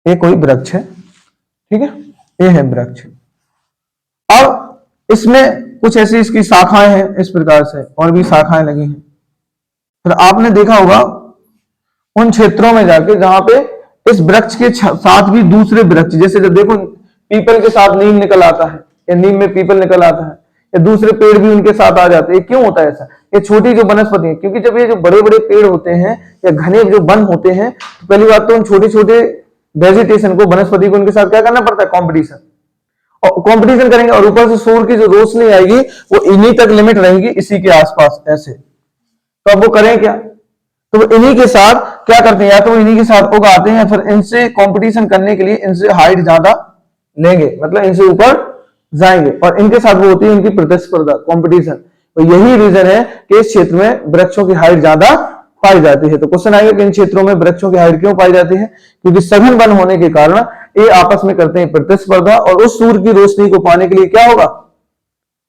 एक कोई वृक्ष है, ठीक है, ये है वृक्ष। अब इसमें कुछ ऐसी इसकी शाखाएं हैं, इस प्रकार से और भी शाखाएं लगी हैं। फिर आपने देखा होगा उन क्षेत्रों में जाके जहां पे इस वृक्ष के साथ भी दूसरे वृक्ष, जैसे जब देखो पीपल के साथ नीम निकल आता है, या नीम में पीपल निकल आता है, या दूसरे पेड़ भी उनके साथ आ जाते हैं। क्यों होता है ऐसा? ये छोटी जो वनस्पति है, क्योंकि जब ये जो बड़े बड़े पेड़ होते हैं या घने जो वन होते हैं, तो पहली बात तो उन छोटे छोटे वेजिटेशन को, वनस्पति को, उनके साथ क्या करना पड़ता है? कॉम्पिटिशन। और कॉम्पिटिशन करेंगे, और ऊपर से सूर्य की जो रोशनी आएगी वो इन्हीं तक लिमिट रहेगी, इसी के आसपास ऐसे। तो अब वो करें क्या? तो वो इन्हीं के साथ क्या करते हैं? या तो इन्हीं के साथ उगाते हैं, फिर इनसे कंपटीशन करने के लिए इनसे हाइट ज्यादा लेंगे, मतलब इनसे ऊपर जाएंगे, और इनके साथ वो होती है उनकी प्रतिस्पर्धा, कंपटीशन। तो यही रीजन है कि इस क्षेत्र में वृक्षों की हाइट ज्यादा पाई जाती है। तो क्वेश्चन आएगा कि इन क्षेत्रों में वृक्षों की हाइट क्यों पाई जाती है? क्योंकि सघन वन होने के कारण ये आपस में करते हैं प्रतिस्पर्धा, और उस सूर्य की रोशनी को पाने के लिए क्या होगा?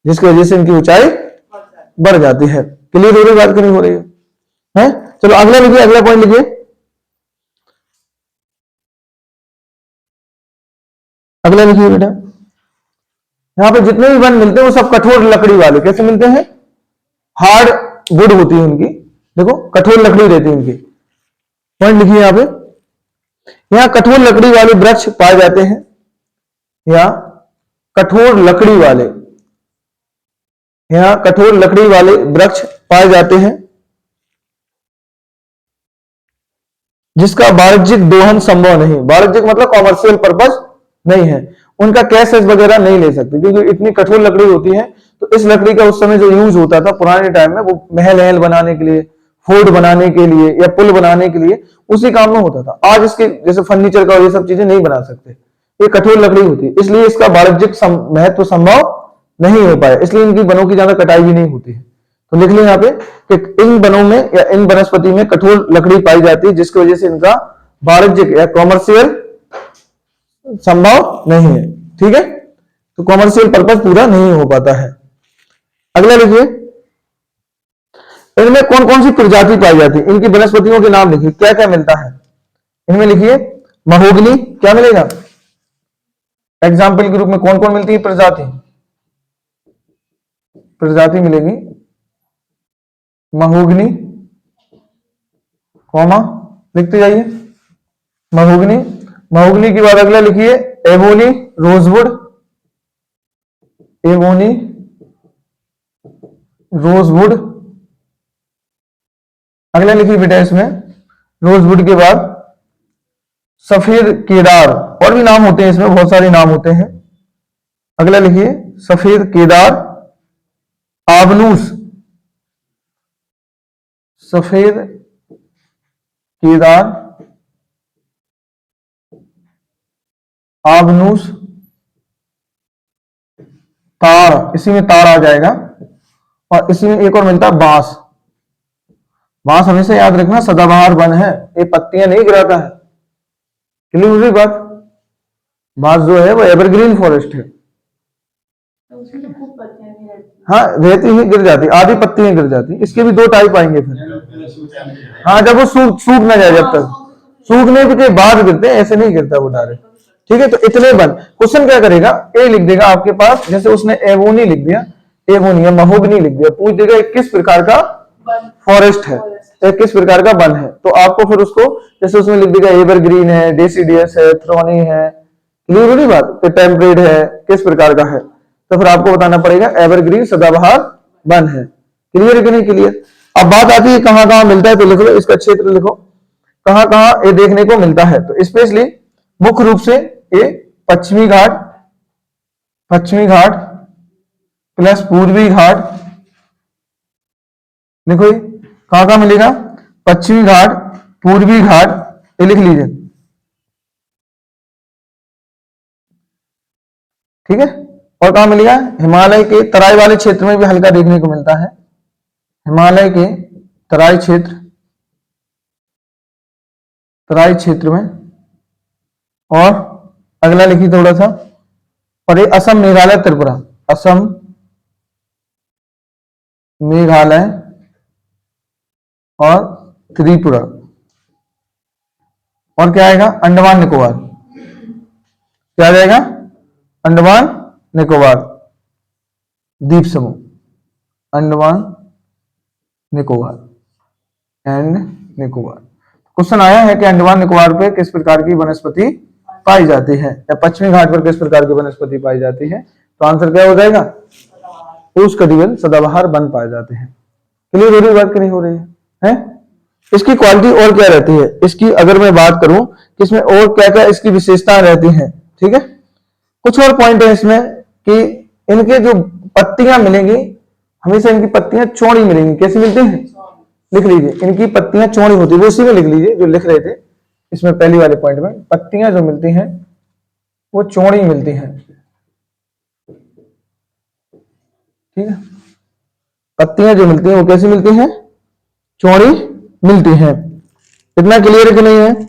जिसकी वजह से इनकी ऊंचाई बढ़ जाती है। क्लियर हो रही बात? नहीं हो रही है? चलो अगला लिखिए, अगला पॉइंट लिखिए। अगला लिखिए बेटा, यहां पे जितने भी वन मिलते हैं वो सब कठोर लकड़ी वाले। कैसे मिलते हैं? हार्ड वुड होती है उनकी, देखो कठोर लकड़ी रहती है उनकी। पॉइंट लिखिए यहां पे, यहां कठोर लकड़ी वाले वृक्ष पाए जाते हैं, या कठोर लकड़ी वाले, यहां कठोर लकड़ी वाले वृक्ष पाए जाते हैं, जिसका वाणिज्यिक दोहन संभव नहीं। वाणिज्यिक मतलब कॉमर्शियल पर्पस नहीं है, उनका कैश वगैरह नहीं ले सकते, क्योंकि इतनी कठोर लकड़ी होती है। तो इस लकड़ी का उस समय जो यूज होता था पुराने टाइम में, वो महल बनाने के लिए, फोर्ट बनाने के लिए, या पुल बनाने के लिए, उसी काम में होता था। आज इसके जैसे फर्नीचर का ये सब चीजें नहीं बना सकते, ये कठोर लकड़ी होती है, इसलिए इसका वाणिज्यिक महत्व संभव नहीं हो पाया, इसलिए इनकी वनों की ज्यादा कटाई भी नहीं होती है। तो लिख लें यहाँ पे कि इन वनों में या इन वनस्पति में कठोर लकड़ी पाई जाती है, जिसकी वजह से इनका वाणिज्यिक या कॉमर्शियल संभव नहीं है। ठीक है, तो कॉमर्शियल पर्पस पूरा नहीं हो पाता है। अगला लिखिए, इनमें कौन कौन सी प्रजाति पाई जाती है? इनकी वनस्पतियों के नाम लिखिए, क्या क्या मिलता है इनमें। लिखिए महोगनी, क्या मिलेगा? एग्जाम्पल के रूप में कौन कौन मिलती है प्रजाति? प्रजाति मिलेगी महोगनी, कॉमा लिखते जाइए महोगनी। महोगनी के बाद अगला लिखिए एबोनी, रोजवुड, एबोनी रोजवुड। अगला लिखिए बेटा इसमें रोजवुड के बाद सफेद केदार, और भी नाम होते हैं इसमें, बहुत सारे नाम होते हैं। अगला लिखिए सफेद केदार, आबनूस, सफेद केदार, आबनूस, तार, इसी में तार आ जाएगा। और इसी में एक और मिलता है बांस। बांस हमेशा याद रखना सदाबहार वन है, ये पत्तियां नहीं गिराता है। क्लियर हुई बात? बांस जो है वो एवरग्रीन फॉरेस्ट है। हाँ रहती ही गिर जाती, आधी पत्तियां गिर जाती। इसके भी दो टाइप आएंगे फिर। हाँ जब वो सूख ना जाए, जब तक सूखने के बाद गिरते हैं, ऐसे नहीं गिरता वो डायरेक्ट। ठीक है, तो इतने बन क्वेश्चन क्या करेगा, ए लिख देगा आपके पास, जैसे उसने एवोनी लिख दिया, एवोनी या महोगनी लिख दिया, पूछ देगा किस प्रकार का फॉरेस्ट है, किस प्रकार का वन है। तो आपको फिर उसको जैसे उसमें लिख देगा एवरग्रीन है, डेसिडियस है, थ्रोनी है, क्लियर हुई बात? टेम्परेट है, किस प्रकार का है, तो फिर आपको बताना पड़ेगा एवरग्रीन सदाबहार वन है। क्लियर है कि नहीं क्लियर? अब बात आती है कहां कहां मिलता है, तो लिख लो इसका क्षेत्र लिखो, कहां कहां ये देखने को मिलता है। तो स्पेशली मुख्य रूप से ये पश्चिमी घाट प्लस पूर्वी घाट, देखो ये कहां कहां मिलेगा? पश्चिमी घाट, पूर्वी घाट, ये लिख लीजिए। ठीक है। और कहां मिलेगा? हिमालय के तराई वाले क्षेत्र में भी हल्का देखने को मिलता है। हिमालय के तराई क्षेत्र में। और अगला लिखिए थोड़ा सा। और ये असम, मेघालय, त्रिपुरा। असम, मेघालय और त्रिपुरा। और क्या आएगा? अंडमान निकोबार। क्या आ जाएगा? अंडमान निकोबार द्वीप समूह, अंडमान निकोबार एंड निकोबार। क्वेश्चन आया है कि अंडमान निकोबार पे किस प्रकार की वनस्पति पाई जाती है, या पश्चिमी घाट पर किस प्रकार की वनस्पति पाई जाती है? तो आंसर क्या हो जाएगा? उष्णकटिबंधीय सदाबहार वन पाए जाते हैं। क्लियर हो रही बात कि नहीं हो रही है? इसकी क्वालिटी और क्या रहती है, इसकी अगर मैं बात करूं कि इसमें और क्या क्या इसकी विशेषताएं रहती हैं, ठीक है। कुछ और पॉइंट है इसमें कि इनके जो पत्तियां मिलेंगी, हमेशा इनकी पत्तियां चौड़ी मिलेंगी। कैसी मिलती हैं? लिख लीजिए, इनकी पत्तियां चौड़ी होती है। वो उसी में लिख लीजिए जो लिख रहे थे इसमें पहली वाले पॉइंट में। पत्तियां जो मिलती हैं वो चौड़ी मिलती हैं। ठीक है। पत्तियां जो मिलती हैं वो कैसी मिलती हैं? चौड़ी मिलती हैं। इतना क्लियर है कि नहीं है?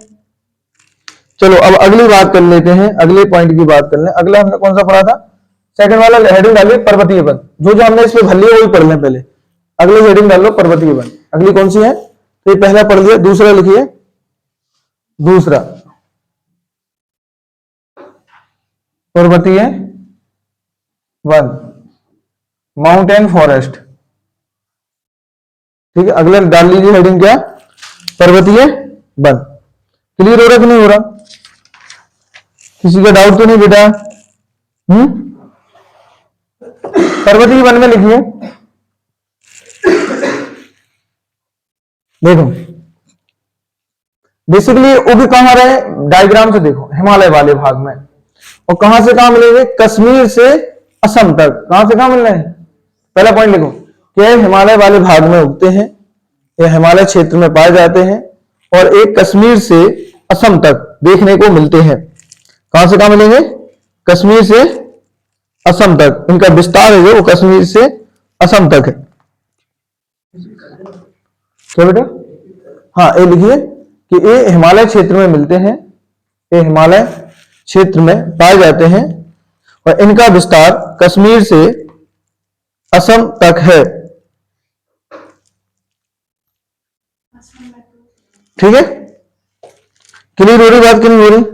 चलो अब अगली बात कर लेते हैं, अगले पॉइंट की बात कर लें। अगला हमने कौन सा पढ़ा था? सेकंड वाला हेडिंग डालिए पर्वतीय वन। जो जो हमने इसमें भर लिया वही पढ़ लें पहले। अगली हेडिंग डाल लो पर्वतीय वन। अगली कौन सी है? तो ये पहला पढ़ लिया। दूसरा लिखिए, दूसरा पर्वतीय वन, माउंटेन फॉरेस्ट। ठीक है। अगला डाल लीजिए हेडिंग क्या? पर्वतीय वन। क्लियर हो रहा कि नहीं हो रहा? किसी का डाउट तो नहीं बेटा? पर्वतीय वन में लिखिए, देखो बेसिकली वो भी कहां रहे? डायग्राम से देखो, हिमालय वाले भाग में। और कहां से कहां मिलेंगे? कश्मीर से असम तक। कहां से कहां मिल रहे हैं? पहला पॉइंट लिखो कि हिमालय वाले भाग में उगते हैं, ये हिमालय क्षेत्र में पाए जाते हैं, और एक कश्मीर से असम तक देखने को मिलते हैं। कहां से कहां मिलेंगे? कश्मीर से असम तक। इनका विस्तार है जो वो कश्मीर से असम तक है। क्या बेटा? हाँ, ये लिखिए कि ये हिमालय क्षेत्र में मिलते हैं, ये हिमालय क्षेत्र में पाए जाते हैं, और इनका विस्तार कश्मीर से असम तक है। ठीक है। क्लियर हो रही बात कि नहीं हो रही?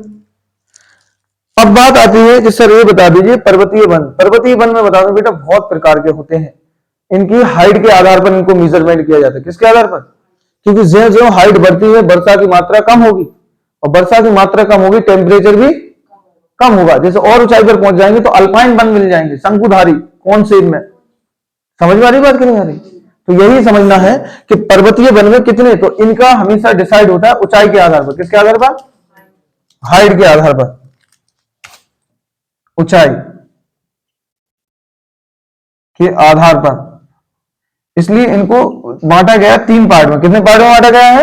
अब बात आती है कि सर ये बता दीजिए पर्वतीय वन। पर्वतीय वन में बता दूं बेटा बहुत प्रकार के होते हैं। इनकी हाइट के आधार पर इनको मेजरमेंट किया जाता है। किसके आधार पर? क्योंकि ज्यो ज्यो हाइट बढ़ती है वर्षा की मात्रा कम होगी, और वर्षा की मात्रा कम होगी टेम्परेचर भी कम होगा। जैसे और ऊंचाई पर पहुंच जाएंगे तो अल्पाइन वन मिल जाएंगे, शंकुधारी, कौन शेप में। समझ में आ रही बात कि नहीं आ रही? तो यही समझना है कि पर्वतीय वन में कितने, तो इनका हमेशा डिसाइड होता है ऊंचाई के आधार पर। किसके आधार पर? हाइट के आधार पर, ऊंचाई के आधार पर। इसलिए इनको बांटा गया 3 पार्ट में। कितने पार्ट में बांटा गया है?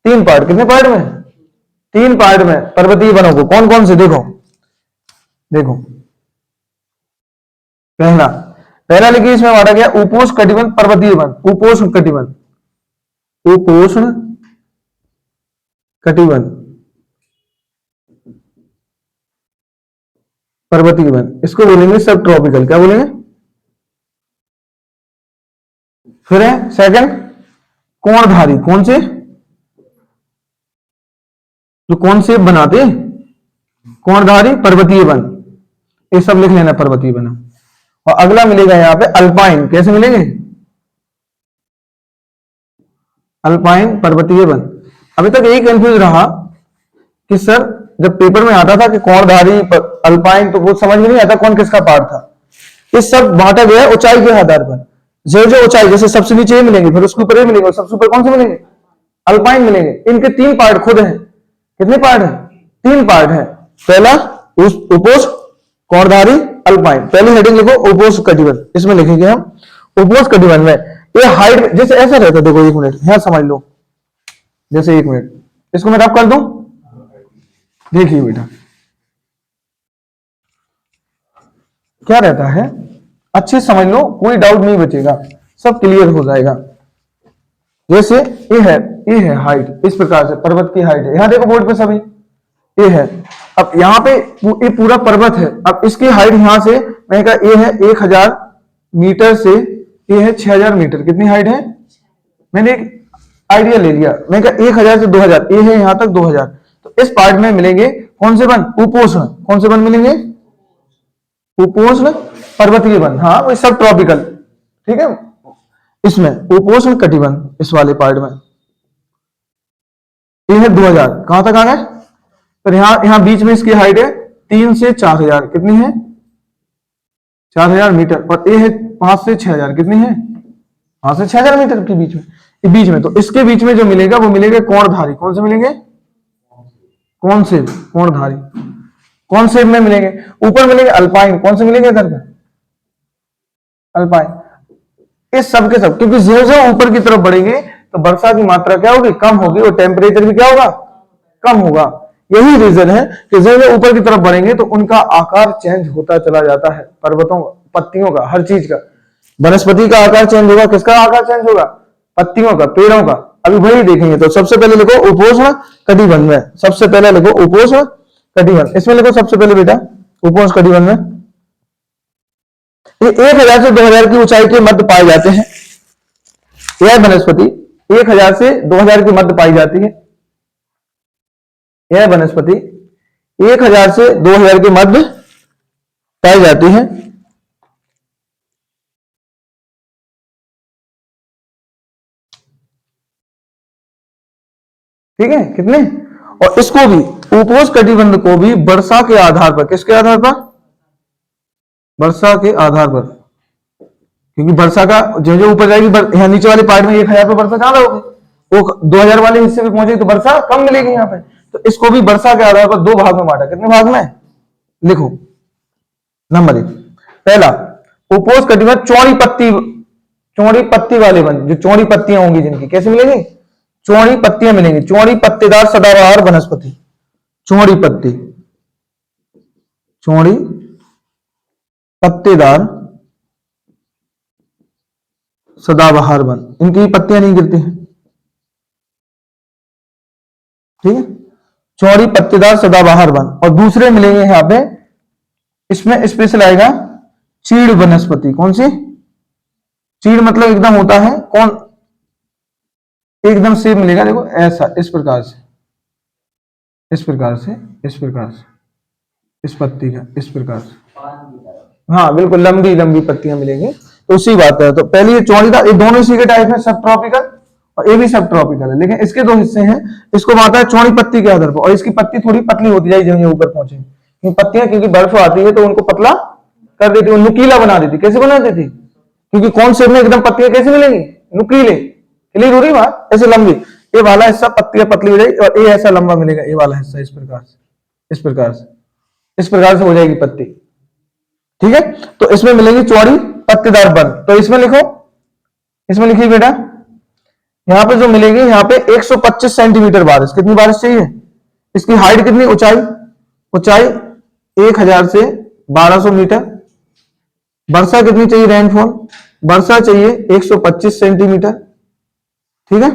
3 पार्ट। कितने पार्ट में? 3 पार्ट में पर्वतीय वनों को। कौन कौन से? देखो देखो, पहला लिखिए, इसमें बांटा गया उपोष्ण कटिबंध पर्वतीय वन। उपोष्ण कटिबंध, उपोष्ण कटिबंध पर्वतीय वन, इसको बोलेंगे सब ट्रॉपिकल। क्या बोलेंगे? फिर है सेकंड कोणधारी। कौन से? जो कौन से बनाते? कोणधारी पर्वतीय वन। ये सब लिख लेना पर्वतीय वन। और अगला मिलेगा यहां पे अल्पाइन। कैसे मिलेंगे? अल्पाइन पर्वतीय वन। अभी तक यही कंफ्यूज रहा कि सर जब पेपर में आता था कि कोणधारी अल्पाइन, तो वो समझ में नहीं आता कौन किसका पार्ट था। ये सब बांटा गया ऊंचाई के आधार पर। जो जो ऊंचाई, जैसे सबसे नीचे मिलेंगे, फिर उसके ऊपर ये मिलेंगे, और सबसे ऊपर कौन से मिलेंगे? अल्पाइन मिलेंगे। इनके 3 पार्ट खुद हैं। कितने पार्ट है? 3 पार्ट है। पहला उपोष्ण, कोणधारी, अल्पाइन। पहली हेडिंग लिखो उपोष्ण कटिबंध। इसमें लिखेंगे हम उपोष्ण कटिबंध में ये हाइट, जैसे ऐसा रहता है। देखो एक मिनट यहां समझ लो, जैसे 1 मिनट, इसको मैं रब कर दूं, देखिए बेटा क्या रहता है, अच्छे समझ लो, कोई डाउट नहीं बचेगा, सब क्लियर हो जाएगा। जैसे ये है हाइट, इस प्रकार से पर्वत की हाइट है, यहां देखो बोर्ड पे सभी ये है। अब यहाँ पे ये पूरा पर्वत है, अब इसकी हाइट यहां से मैंने कहा ये है 1000 मीटर से ये है 6000 मीटर, कितनी हाइट है, मैंने एक आइडिया ले लिया, मैंने कहा 1000 से 2000, ये है यहां तक 2000, तो इस पार्ट में मिलेंगे कौन से वन, उपोष्ण, कौन से वन मिलेंगे, उपोष्ण पर्वतीय वन, हाँ वो सब ट्रॉपिकल, ठीक है, इसमें उपोष्ण कटिबंध, इस वाले पार्ट में ये है 2000, कहां तक आ गए, तो यहां बीच में इसकी हाइट है 3 से 4000, कितनी है 4000 मीटर, और ये है 5 से 6000, कितनी है 5 से 6000 मीटर के बीच में, ये बीच में, तो इसके बीच में जो मिलेगा वो मिलेगा कोणधारी, कौन से मिलेंगे, कौन से कोणधारी, कौन से में मिलेंगे, ऊपर मिलेंगे अल्पाइन, कौन से मिलेंगे इधर पे अल्पाइन, इस सब के सब, क्योंकि ज्यो ज्यो ऊपर की तरफ बढ़ेंगे तो वर्षा की मात्रा क्या होगी, कम होगी, और टेम्परेचर भी क्या होगा, कम होगा। यही रीजन है कि ज्यो ज्यो ऊपर की तरफ बढ़ेंगे तो उनका आकार चेंज होता चला जाता है, पर्वतों पत्तियों का, हर चीज का, वनस्पति का आकार चेंज होगा, किसका आकार चेंज होगा, पत्तियों का, पेड़ों का, अभी वही देखेंगे। तो सबसे पहले लिखो उपोष्ण कटिबंध में, सबसे पहले लिखो उपोष्ण कटिबंध, इसमें लिखो सबसे पहले बेटा उपोष्ण कटिबंध में, ये 1000 से 2000 की ऊंचाई के मध्य पाए जाते हैं, यह वनस्पति 1000 से 2000 के मध्य पाई जाती है, यह वनस्पति 1000 से 2000 के मध्य पाई जाती है। ठीक है, कितने, और इसको भी उपोष्ण कटिबंध को भी वर्षा के आधार पर, किसके आधार पर, वर्षा के आधार पर, क्योंकि वर्षा का जो जो ऊपर जाएगी, यहाँ नीचे वाले पार्ट में 1000 पे वर्षा ज्यादा होगी, वो 2000 वाले हिस्से पे पहुंचेगी तो वर्षा कम मिलेगी यहाँ पे, तो इसको भी वर्षा के आधार पर 2 भाग में बांटा, कितने भाग में, लिखो नंबर 1, पहला उपोष्ण कटिबंध चौड़ी पत्ती वाले वन, जो चौड़ी पत्तियां होंगी जिनकी, कैसे मिलेंगी, चौड़ी पत्तियां मिलेंगी, चौड़ी पत्तेदार सदाबहार वनस्पति, चौड़ी पत्ती, चौड़ी पत्तेदार सदाबहार वन, इनकी पत्तियां नहीं गिरती हैं, ठीक है, चौड़ी पत्तेदार सदाबहार वन। और दूसरे मिलेंगे यहां पे, इसमें स्पेशल आएगा चीड़ वनस्पति, कौन सी, चीड़ मतलब एकदम होता है कौन, एकदम सेम मिलेगा, देखो ऐसा, इस प्रकार से, इस प्रकार से, इस प्रकार से, इस पत्ती का इस प्रकार से, हाँ बिल्कुल लंबी लंबी पत्तियां मिलेंगी, तो उसी बात है। तो पहले ये चौड़ी था, ये दोनों इसी के टाइप है, सब ट्रॉपिकल, और ये भी सब ट्रॉपिकल है, लेकिन इसके 2 हिस्से हैं, इसको बांटा है चौड़ी पत्ती के आधार पर, और इसकी पत्ती थोड़ी पतली होती जाएगी जब ये ऊपर पहुंचे, पत्तियां क्योंकि बर्फ आती है तो उनको पतला कर देती, नुकीला बना देती, कैसे बना देती, क्योंकि कौन से में एकदम पत्तियां कैसे मिलेंगी, नुकीले, क्लियर हो रही बात, ऐसे लंबी, ये वाला हिस्सा पत्तियां पतली हो जाएगी, और ये ऐसा लंबा मिलेगा, ये वाला हिस्सा इस प्रकार से, इस प्रकार से, इस प्रकार से हो जाएगी पत्ती, ठीक है। तो इसमें मिलेगी चौड़ी पत्तेदार वन, तो इसमें लिखो, इसमें लिखिए बेटा, यहां पे जो मिलेगी, यहां पे 125 सेंटीमीटर बारिश, कितनी बारिश चाहिए, इसकी हाइट कितनी, ऊंचाई 1000 से 1200 मीटर, वर्षा कितनी चाहिए, रेनफॉल, वर्षा चाहिए 125 सेंटीमीटर, ठीक है।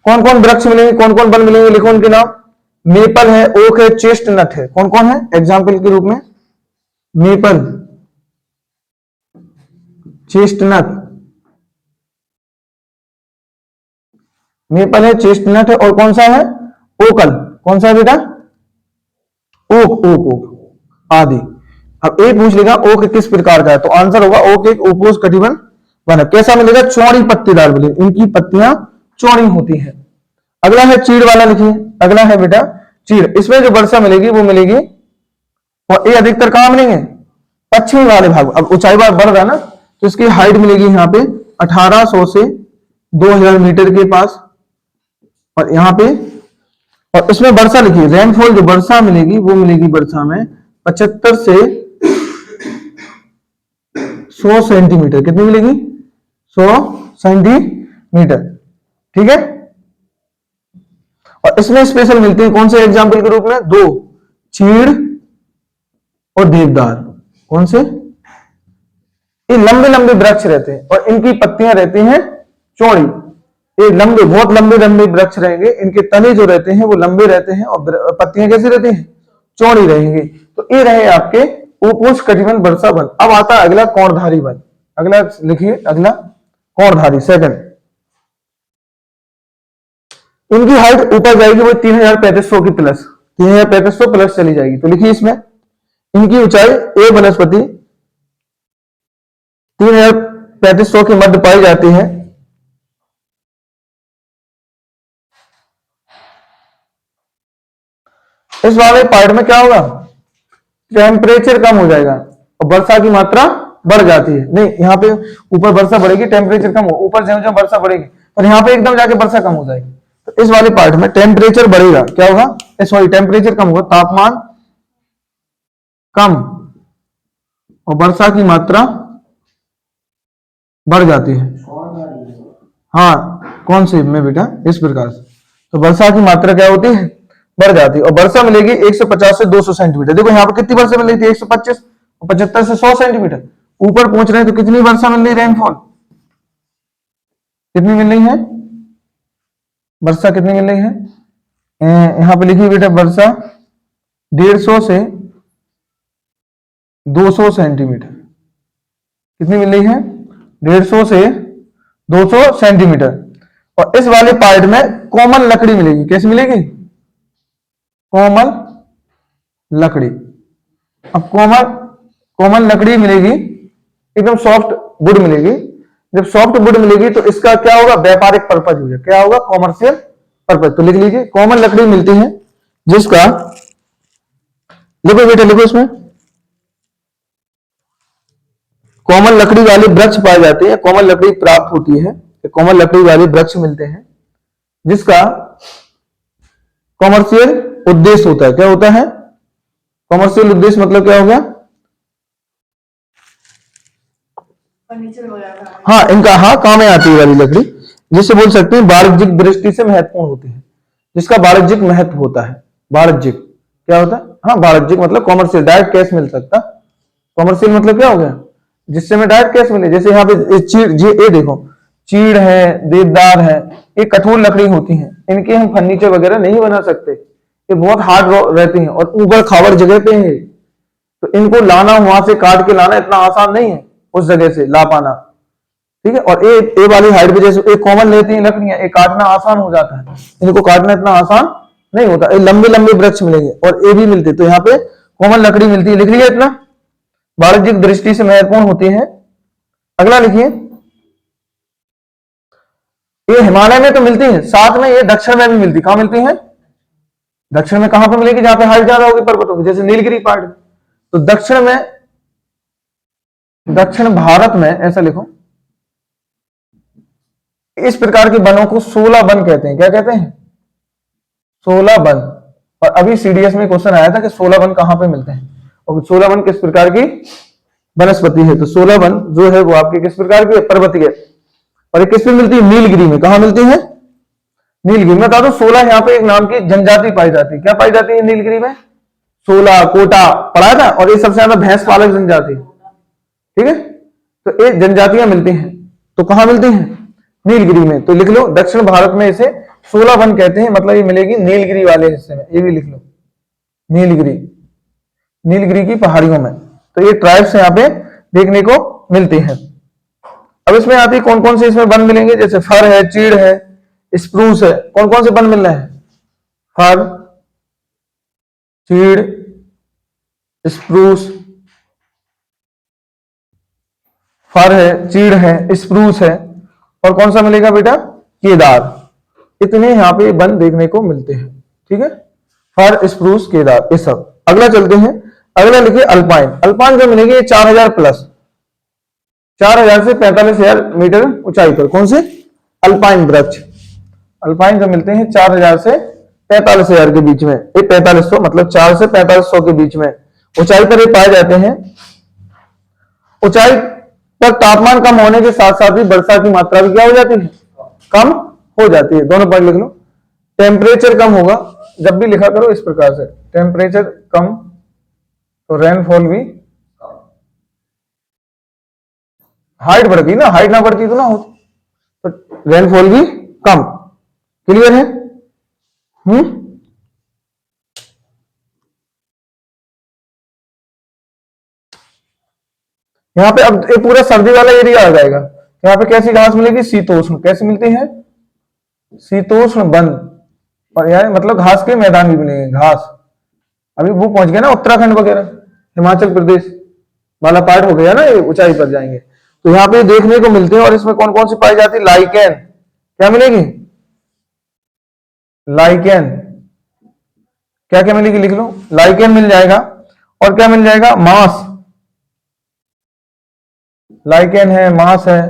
कौन कौन वृक्ष मिलेंगे, कौन कौन वन मिलेंगे, लिखो उनके नाम, मेपल है, ओक है, चेस्टनट है, कौन कौन है एग्जाम्पल के रूप में, मेपल, चेस्टनट, मेपल है, चेस्टनट है, और कौन सा है, ओकल, कौन सा है बेटा, ओक, ओक, ओक आदि। अब एक पूछ लेगा ओक किस प्रकार का है, तो आंसर होगा ओक एक उपोष्ण कटिबंध वन है, कैसा मिलेगा, चौड़ी पत्तेदार मिलेगी, इनकी पत्तियां चौड़ी होती है। अगला है चीड़ वाला, लिखिए, अगला है बेटा चीड़, इसमें जो वर्षा मिलेगी वो मिलेगी, और ये अधिकतर कहां मिलेंगे, पश्चिमी वाले भाग, अब ऊंचाई बार बढ़ रहा है ना, तो इसकी हाइट मिलेगी यहाँ पे 1800 से 2000 मीटर के पास, और यहाँ पे, और इसमें वर्षा लिखिए, रेनफॉल जो वर्षा मिलेगी वो मिलेगी वर्षा में 75 से 100 सेंटीमीटर, कितनी मिलेगी, 100 सेंटीमीटर, ठीक है। और इसमें स्पेशल मिलती है कौन से एग्जाम्पल के रूप में? दो, चीड़ और देवदार। कौन से? ये लंबे लंबे वृक्ष रहते हैं और इनकी पत्तियां रहती हैं चौड़ी। ये लंबे, बहुत लंबे लंबे वृक्ष रहेंगे, इनके तने जो रहते हैं वो लंबे रहते हैं और पत्तियां कैसी रहती हैं? चौड़ी रहेंगी। तो ये रहे आपके उपोष्ण कटिबंध वर्षा वन। अब आता है अगला कौड़धारी वन। अगला लिखिए, अगला कौड़धारी, सेकंड। इनकी हाइट ऊपर जाएगी वो 3,3500 की प्लस, 3,3500 प्लस चली जाएगी। तो लिखिए इसमें इनकी ऊंचाई ए वनस्पति 3,3500 के मध्य पाई जाती है। इस वाले पार्ट में क्या होगा? टेम्परेचर कम हो जाएगा और वर्षा की मात्रा बढ़ जाती है। नहीं, यहाँ पे ऊपर वर्षा बढ़ेगी, टेम्परेचर कम हो, ऊपर ज्यों ज्यों वर्षा बढ़ेगी, और यहाँ पे एकदम जाके वर्षा कम हो जाएगी। तो इस वाले पार्ट में टेम्परेचर बढ़ेगा, क्या होगा? सॉरी, टेम्परेचर कम होगा, तापमान कम और वर्षा की मात्रा बढ़ जाती है। हाँ, कौन से में बेटा? इस प्रकार से। तो वर्षा की मात्रा क्या होती है? बढ़ जाती है और वर्षा मिलेगी 150 से 200 सेंटीमीटर। देखो यहाँ पर कितनी वर्षा मिल रही थी? 125 और 75 से 100 सेंटीमीटर। ऊपर पहुंच रहे हैं तो कितनी वर्षा मिल रही? रेनफॉल कितनी मिल रही है? वर्षा कितनी मिल रही है? यहाँ पे लिखिए बेटा, वर्षा 150 से 200 सेंटीमीटर। कितनी मिल रही है? 150 से 200 सेंटीमीटर। और इस वाले पार्ट में कोमल लकड़ी मिलेगी। कैसी मिलेगी? कोमल लकड़ी। अब कोमल लकड़ी मिलेगी, एकदम सॉफ्ट वुड मिलेगी। जब सॉफ्ट वुड मिलेगी तो इसका क्या होगा? व्यापारिक पर्पज होगा। क्या होगा? Commercial purpose. तो लिख लीजिए, कोमल लकड़ी मिलती है जिसका, लिखो बेटा, लिखो इसमें, कोमल लकड़ी वाले वृक्ष पाए जाते हैं, कोमल लकड़ी प्राप्त होती है, कोमल लकड़ी वाले वृक्ष मिलते हैं जिसका कॉमर्शियल उद्देश्य होता है। क्या होता है? कॉमर्शियल उद्देश्य मतलब क्या हो गया? हाँ, इनका हाँ काम में आती है वाली लकड़ी, जिससे बोल सकते हैं वाणिज्यिक दृष्टि से महत्वपूर्ण होती है, जिसका वाणिज्यिक महत्व होता है। वाणिज्यिक क्या होता है? हाँ, वाणिज्यिक मतलब कॉमर्शियल, डायरेक्ट कैश मिल सकता। कॉमर्शियल मतलब क्या हो गया? जिससे में डायरेक्ट कैश मिले। जैसे यहाँ पे चीड़, ये देखो, चीड़ है, देवदार है, ये कठोर लकड़ी होती है, इनके हम फर्नीचर वगैरह नहीं बना सकते, ये बहुत हार्ड रहती हैं और ऊबड़ खाबड़ जगह पे है, तो इनको लाना, वहां से काट के लाना इतना आसान नहीं है, उस जगह से ला पाना। ठीक है। और ए वाली हाइट पे जैसे एक कॉमन लेती हैं लकड़ियां, ये काटना आसान हो जाता है, इनको काटना इतना आसान नहीं होता। ये लंबे लंबे वृक्ष मिलेंगे और ये भी मिलते, तो यहाँ पे कॉमन लकड़ी मिलती है। लिख लिया इतना, वाणिज्यिक दृष्टि से महत्वपूर्ण होती है। अगला लिखिए, ये हिमालय में तो मिलती है, साथ में ये दक्षिण में भी मिलती। कहां मिलती है? दक्षिण में। कहां पे मिलेगी? जहां पे हाइट ज्यादा होगी पर्वतों की, जैसे नीलगिरी पहाड़। तो दक्षिण में, दक्षिण भारत में, ऐसा लिखो, इस प्रकार के वनों को 16 वन कहते हैं। क्या कहते हैं? 16 वन। और अभी सीडीएस में क्वेश्चन आया था कि 16 वन कहां पे मिलते हैं और 16 वन किस प्रकार की वनस्पति है। तो 16 वन जो है वो आपके किस प्रकार की? पर्वतीय। और ये किस में मिलती है? नीलगिरी में। कहां मिलती है? नीलगिरी में। बता दो, 16 यहाँ पे एक नाम की जनजाति पाई जाती है। क्या पाई जाती है नीलगिरी में? 16 कोटा पढ़ा था। और ये सबसे ज्यादा भैंस पालक जनजाति। ठीक है। तो ये जनजातियां मिलती हैं, तो कहां मिलती हैं? नीलगिरी में। तो लिख लो, दक्षिण भारत में इसे 16 वन कहते हैं, मतलब ये मिलेगी नीलगिरी वाले हिस्से में। ये भी लिख लो, नीलगिरी, नीलगिरी की पहाड़ियों में। तो ये ट्राइब्स यहाँ पे देखने को मिलती हैं। अब इसमें आती है कौन कौन से इसमें वन मिलेंगे? जैसे फर है, चीड़ है, स्प्रूस है। कौन कौन से वन मिल रहे हैं? फर, चीड़, स्प्रूस, फर है, चीड़ है, स्प्रूस है, और कौन सा मिलेगा बेटा? केदार। इतने यहाँ पे वन देखने को मिलते हैं। ठीक है, फर, स्प्रूस, केदार, ये सब। अगला चलते हैं, अगला लिखिए अल्पाइन। अल्पाइन जो मिलेगी 4000 प्लस, 4000 से 45,000 मीटर ऊंचाई पर। कौन से? अल्पाइन वृक्ष। अल्पाइन जो मिलते हैं 4000 से 45,000 के बीच में, ये 4500 मतलब 4 से 4500 के बीच में ऊंचाई पर ये पाए जाते हैं। ऊंचाई पर तापमान कम होने के साथ साथ ही वर्षा की मात्रा भी क्या हो जाती है? कम हो जाती है। दोनों पॉइंट लिख लो, टेम्परेचर कम होगा, जब भी लिखा करो इस प्रकार से, टेम्परेचर कम तो रेनफॉल भी, हाइट बढ़ती ना, हाइट ना बढ़ती तो ना होती, तो रेनफॉल भी कम। क्लियर है? यहाँ पे अब ये पूरा सर्दी वाला एरिया आ जाएगा। यहाँ पे कैसी घास मिलेगी? शीतोष्ण। कैसी मिलती है? शीतोष्ण वन। और यार मतलब घास के मैदान भी मिलेंगे, घास। अभी वो पहुंच गया ना उत्तराखंड वगैरह, हिमाचल प्रदेश वाला पार्ट हो गया ना, ये ऊंचाई पर जाएंगे तो यहाँ पे देखने को मिलते हैं। और इसमें कौन कौन सी पाई जाती है? लाइकेन। क्या मिलेगी? लाइकेन। क्या क्या मिलेगी? लिख लो। लाइकेन मिल जाएगा, और क्या मिल जाएगा? मांस। लाइकेन है, मांस है,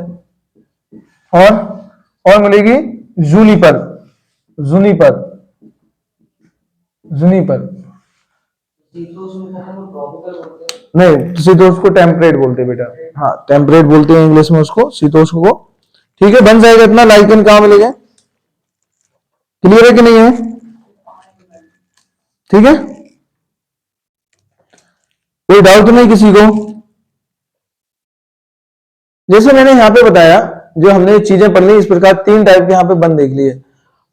और मिलेगी जूनिपर। जूनिपर, जूनिपर नहीं, शीतोष्ण को टेम्परेट बोलते हैं बेटा। हाँ, टेम्परेट बोलते हैं इंग्लिश में उसको, शीतोष्ण को। ठीक है, बन जाएगा इतना। लाइकेन कहां मिलेगा? क्लियर है कि नहीं है? ठीक है, कोई डाउट तो नहीं किसी को? जैसे मैंने यहां पे बताया, जो हमने चीजें पढ़ ली इस प्रकार, 3 टाइप के यहां पे वन देख लिए।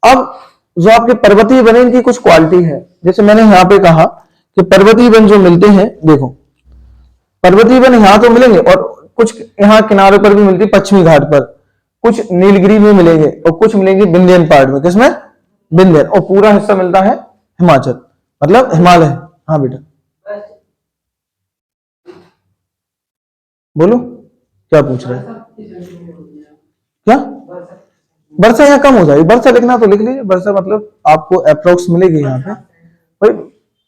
अब जो आपके पर्वतीय वन, इनकी कुछ क्वालिटी है। जैसे मैंने यहां पे कहा कि पर्वतीय वन जो मिलते हैं, देखो पर्वतीय वन यहां तो मिलेंगे, और कुछ यहाँ किनारे पर भी मिलती है, पश्चिमी घाट पर, कुछ नीलगिरी में मिलेंगे, और कुछ मिलेंगे विंध्यन पार्ट में। किसमें? विंध्यन। और पूरा हिस्सा मिलता है हिमाचल, मतलब हिमालय। हाँ बेटा बोलो, क्या पूछ रहे हैं? क्या वर्षा यहाँ कम हो जाएगी? वर्षा लिखना तो लिख लीजिए, वर्षा मतलब आपको अप्रोक्स मिलेगी यहाँ पे भाई,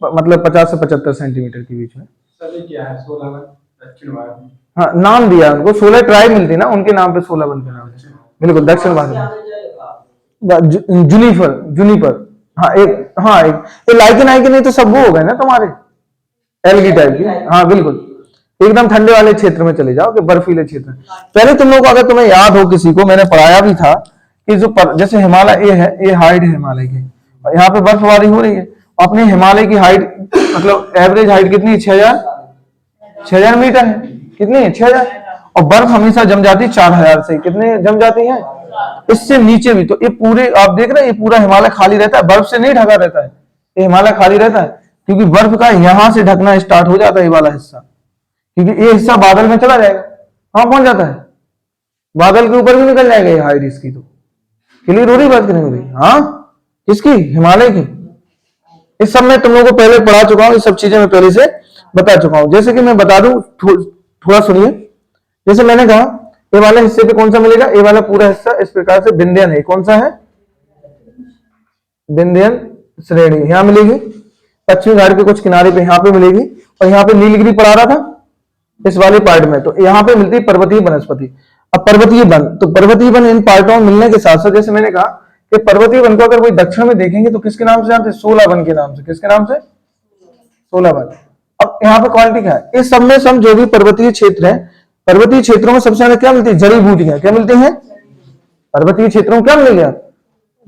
मतलब 50 से 75 सेंटीमीटर के बीच में। क्या है 16 दक्षिण भारत में? हाँ, नाम दिया उनको, 16 ट्राइब मिलती है ना, उनके नाम पे 16 वन के नाम से। बिल्कुल, दक्षिण भारत में जूनिपर। जूनिपर, हाँ एक, हाँ एक ये लाइकेन आइकेन नहीं तो सब वो हो गए ना तुम्हारे एलगी टाइप की। हाँ बिल्कुल, एकदम ठंडे वाले क्षेत्र में चले जाओ, कि बर्फीले क्षेत्र। पहले तुम लोग, अगर तुम्हें याद हो किसी को, मैंने पढ़ाया भी था कि जो जैसे हिमालय ये है, ये हाइट है हिमालय की, और यहाँ पे बर्फबारी हो रही है। अपने हिमालय की हाइट मतलब एवरेज हाइट कितनी है? 6000 मीटर है। कितनी है? 6000। और बर्फ हमेशा जम जाती है 4000 से। कितने जम जाती है? इससे नीचे भी। तो ये पूरे आप देख रहे हैं, ये पूरा हिमालय खाली रहता है, बर्फ से नहीं ढका रहता है। ये हिमालय खाली रहता है क्योंकि बर्फ का यहां से ढकना स्टार्ट हो जाता है, ये वाला हिस्सा, क्योंकि ये हिस्सा बादल में चला जाएगा। कहां पहुंच जाता है? बादल के ऊपर भी निकल जाएगा ये हाइट इसकी। तो क्लियर हो रही बात कि नहीं हो रही? हाँ, किसकी? हिमालय की। इस सब में तुम लोगों को पहले पढ़ा चुका हूं, इस सब चीजें मैं पहले से बता चुका हूं। जैसे कि मैं बता दूं, थोड़ा सुनिए। जैसे मैंने कहा, ये वाले हिस्से पे कौन सा मिलेगा? ये वाला पूरा हिस्सा इस प्रकार से विंध्यन है। कौन सा है? विंध्यन श्रेणी यहां मिलेगी। पश्चिमी घाट के कुछ किनारे पे यहां पे मिलेगी, और यहां पे नीलगिरी पड़ा रहा था इस वाले पार्ट में, तो यहां पे मिलती है पर्वतीय वनस्पति। अब पर्वतीय वन, तो पर्वतीय वन इन पार्टों में मिलने के साथ साथ, जैसे मैंने कहा कि पर्वतीय वन को अगर कोई दक्षिण में देखेंगे तो किसके नाम से जानते हैं? 16 वन के नाम से। किसके नाम से? 16 वन। अब यहाँ पे क्वालिटी क्या है? इस सब में सब जो भी पर्वतीय क्षेत्र है, पर्वतीय क्षेत्रों में सबसे ज्यादा क्या मिलती है? जड़ी बूटियां। क्या मिलती है पर्वतीय क्षेत्रों में? क्या मिलेगा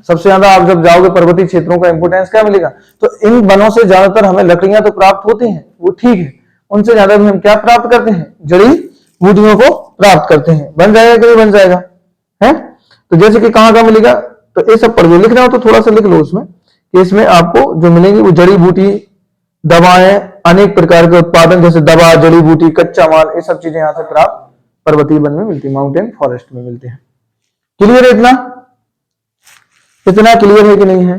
सबसे ज्यादा? आप जब जाओगे पर्वतीय क्षेत्रों का इंपोर्टेंस क्या मिलेगा? तो इन वनों से ज्यादातर हमें लकड़ियां तो प्राप्त होती हैं, वो ठीक है, उनसे ज्यादा भी हम क्या प्राप्त करते हैं? जड़ी बूटियों को प्राप्त करते हैं। बन जाएगा कि नहीं बन जाएगा? है तो जैसे कि कहां कहां मिलेगा, तो ये सब पढ़ लो। लिख रहा हो तो थोड़ा सा लिख लो उसमें, कि इसमें आपको जो मिलेंगे वो जड़ी बूटी, दवाएं, अनेक प्रकार के उत्पादन, जैसे दवा, जड़ी बूटी, कच्चा माल, ये सब चीजें यहां से प्राप्त पर्वतीय वन में मिलती है, माउंटेन फॉरेस्ट में मिलते हैं। क्लियर है? इतना इतना क्लियर है कि नहीं है?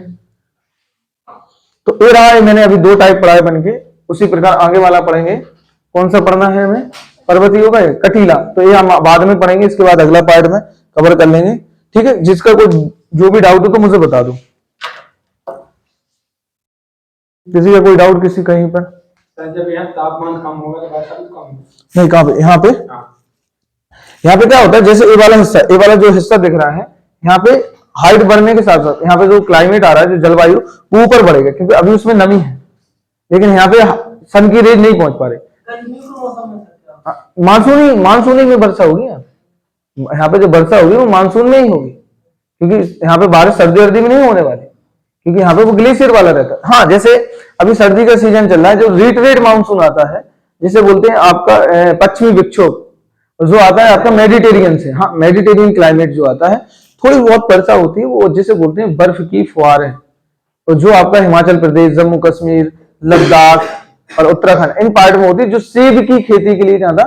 तो ये रहा है, मैंने अभी 2 टाइप पढ़ाए बन के। उसी प्रकार आगे वाला पढ़ेंगे। कौन सा पढ़ना है हमें? पर्वतीय होगा कटीला, तो ये हम बाद में पढ़ेंगे, इसके बाद अगला पार्ट में कवर कर लेंगे। ठीक है, जिसका कोई जो भी डाउट हो तो मुझे बता दो। किसी का कोई डाउट किसी कहीं पर? जब यहाँ तापमान कम होगा तो वर्षा भी कम नहीं। कहां पे? यहाँ पे। यहाँ पे क्या होता है, जैसे ये वाला हिस्सा, ये वाला जो हिस्सा दिख रहा है, यहाँ पे हाइट बढ़ने के साथ साथ यहाँ पे जो क्लाइमेट आ रहा है, जो जलवायु, वो ऊपर बढ़ेगा, क्योंकि अभी उसमें नमी है, लेकिन यहाँ पे सन की रेज नहीं पहुंच पा रही। मानसूनी में वर्षा होगी। यहाँ पे जो वर्षा होगी वो मानसून में ही होगी, क्योंकि यहाँ पे बारिश सर्दी वर्दी में नहीं होने वाली। क्योंकि यहाँ पे वो ग्लेशियर वाला रहता है। हाँ, जैसे अभी सर्दी का सीजन चल रहा है, जो रिट्रेट मानसून आता है जिसे बोलते हैं आपका पश्चिमी विक्षोभ, जो आता है आपका मेडिटेरियन से। हाँ, मेडिटेरियन क्लाइमेट जो आता है, थोड़ी बहुत वर्षा होती है, वो जिसे बोलते हैं बर्फ की फुहारें। तो जो आपका हिमाचल प्रदेश, जम्मू कश्मीर, लद्दाख और उत्तराखंड, इन पार्ट में होती है, जो सेब की खेती के लिए ज्यादा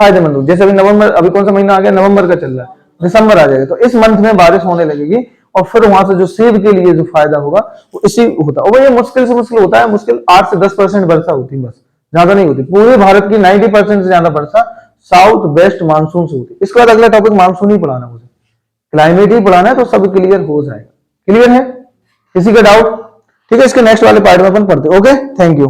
फायदेमंद हो। जैसे अभी नवंबर, अभी कौन सा महीना आ गया, नवंबर का चल रहा है, दिसंबर आ जाएगा, तो इस मंथ में बारिश होने लगेगी और फिर वहां से जो सेब के लिए जो फायदा होगा वो इसी होता है। और ये मुश्किल से मुश्किल होता है, मुश्किल 8 से 10% वर्षा होती है, बस ज्यादा नहीं होती। पूरे भारत की 90% से ज्यादा वर्षा साउथ वेस्ट मानसून से होती है। इसके बाद अगला टॉपिक मानसून ही पढ़ाना, मुझे क्लाइमेट ही पढ़ाना है, तो सब क्लियर हो जाएगा। क्लियर है, किसी का डाउट? ठीक है, इसके नेक्स्ट वाले पार्ट में अपन पढ़ते हैं। Okay, thank you.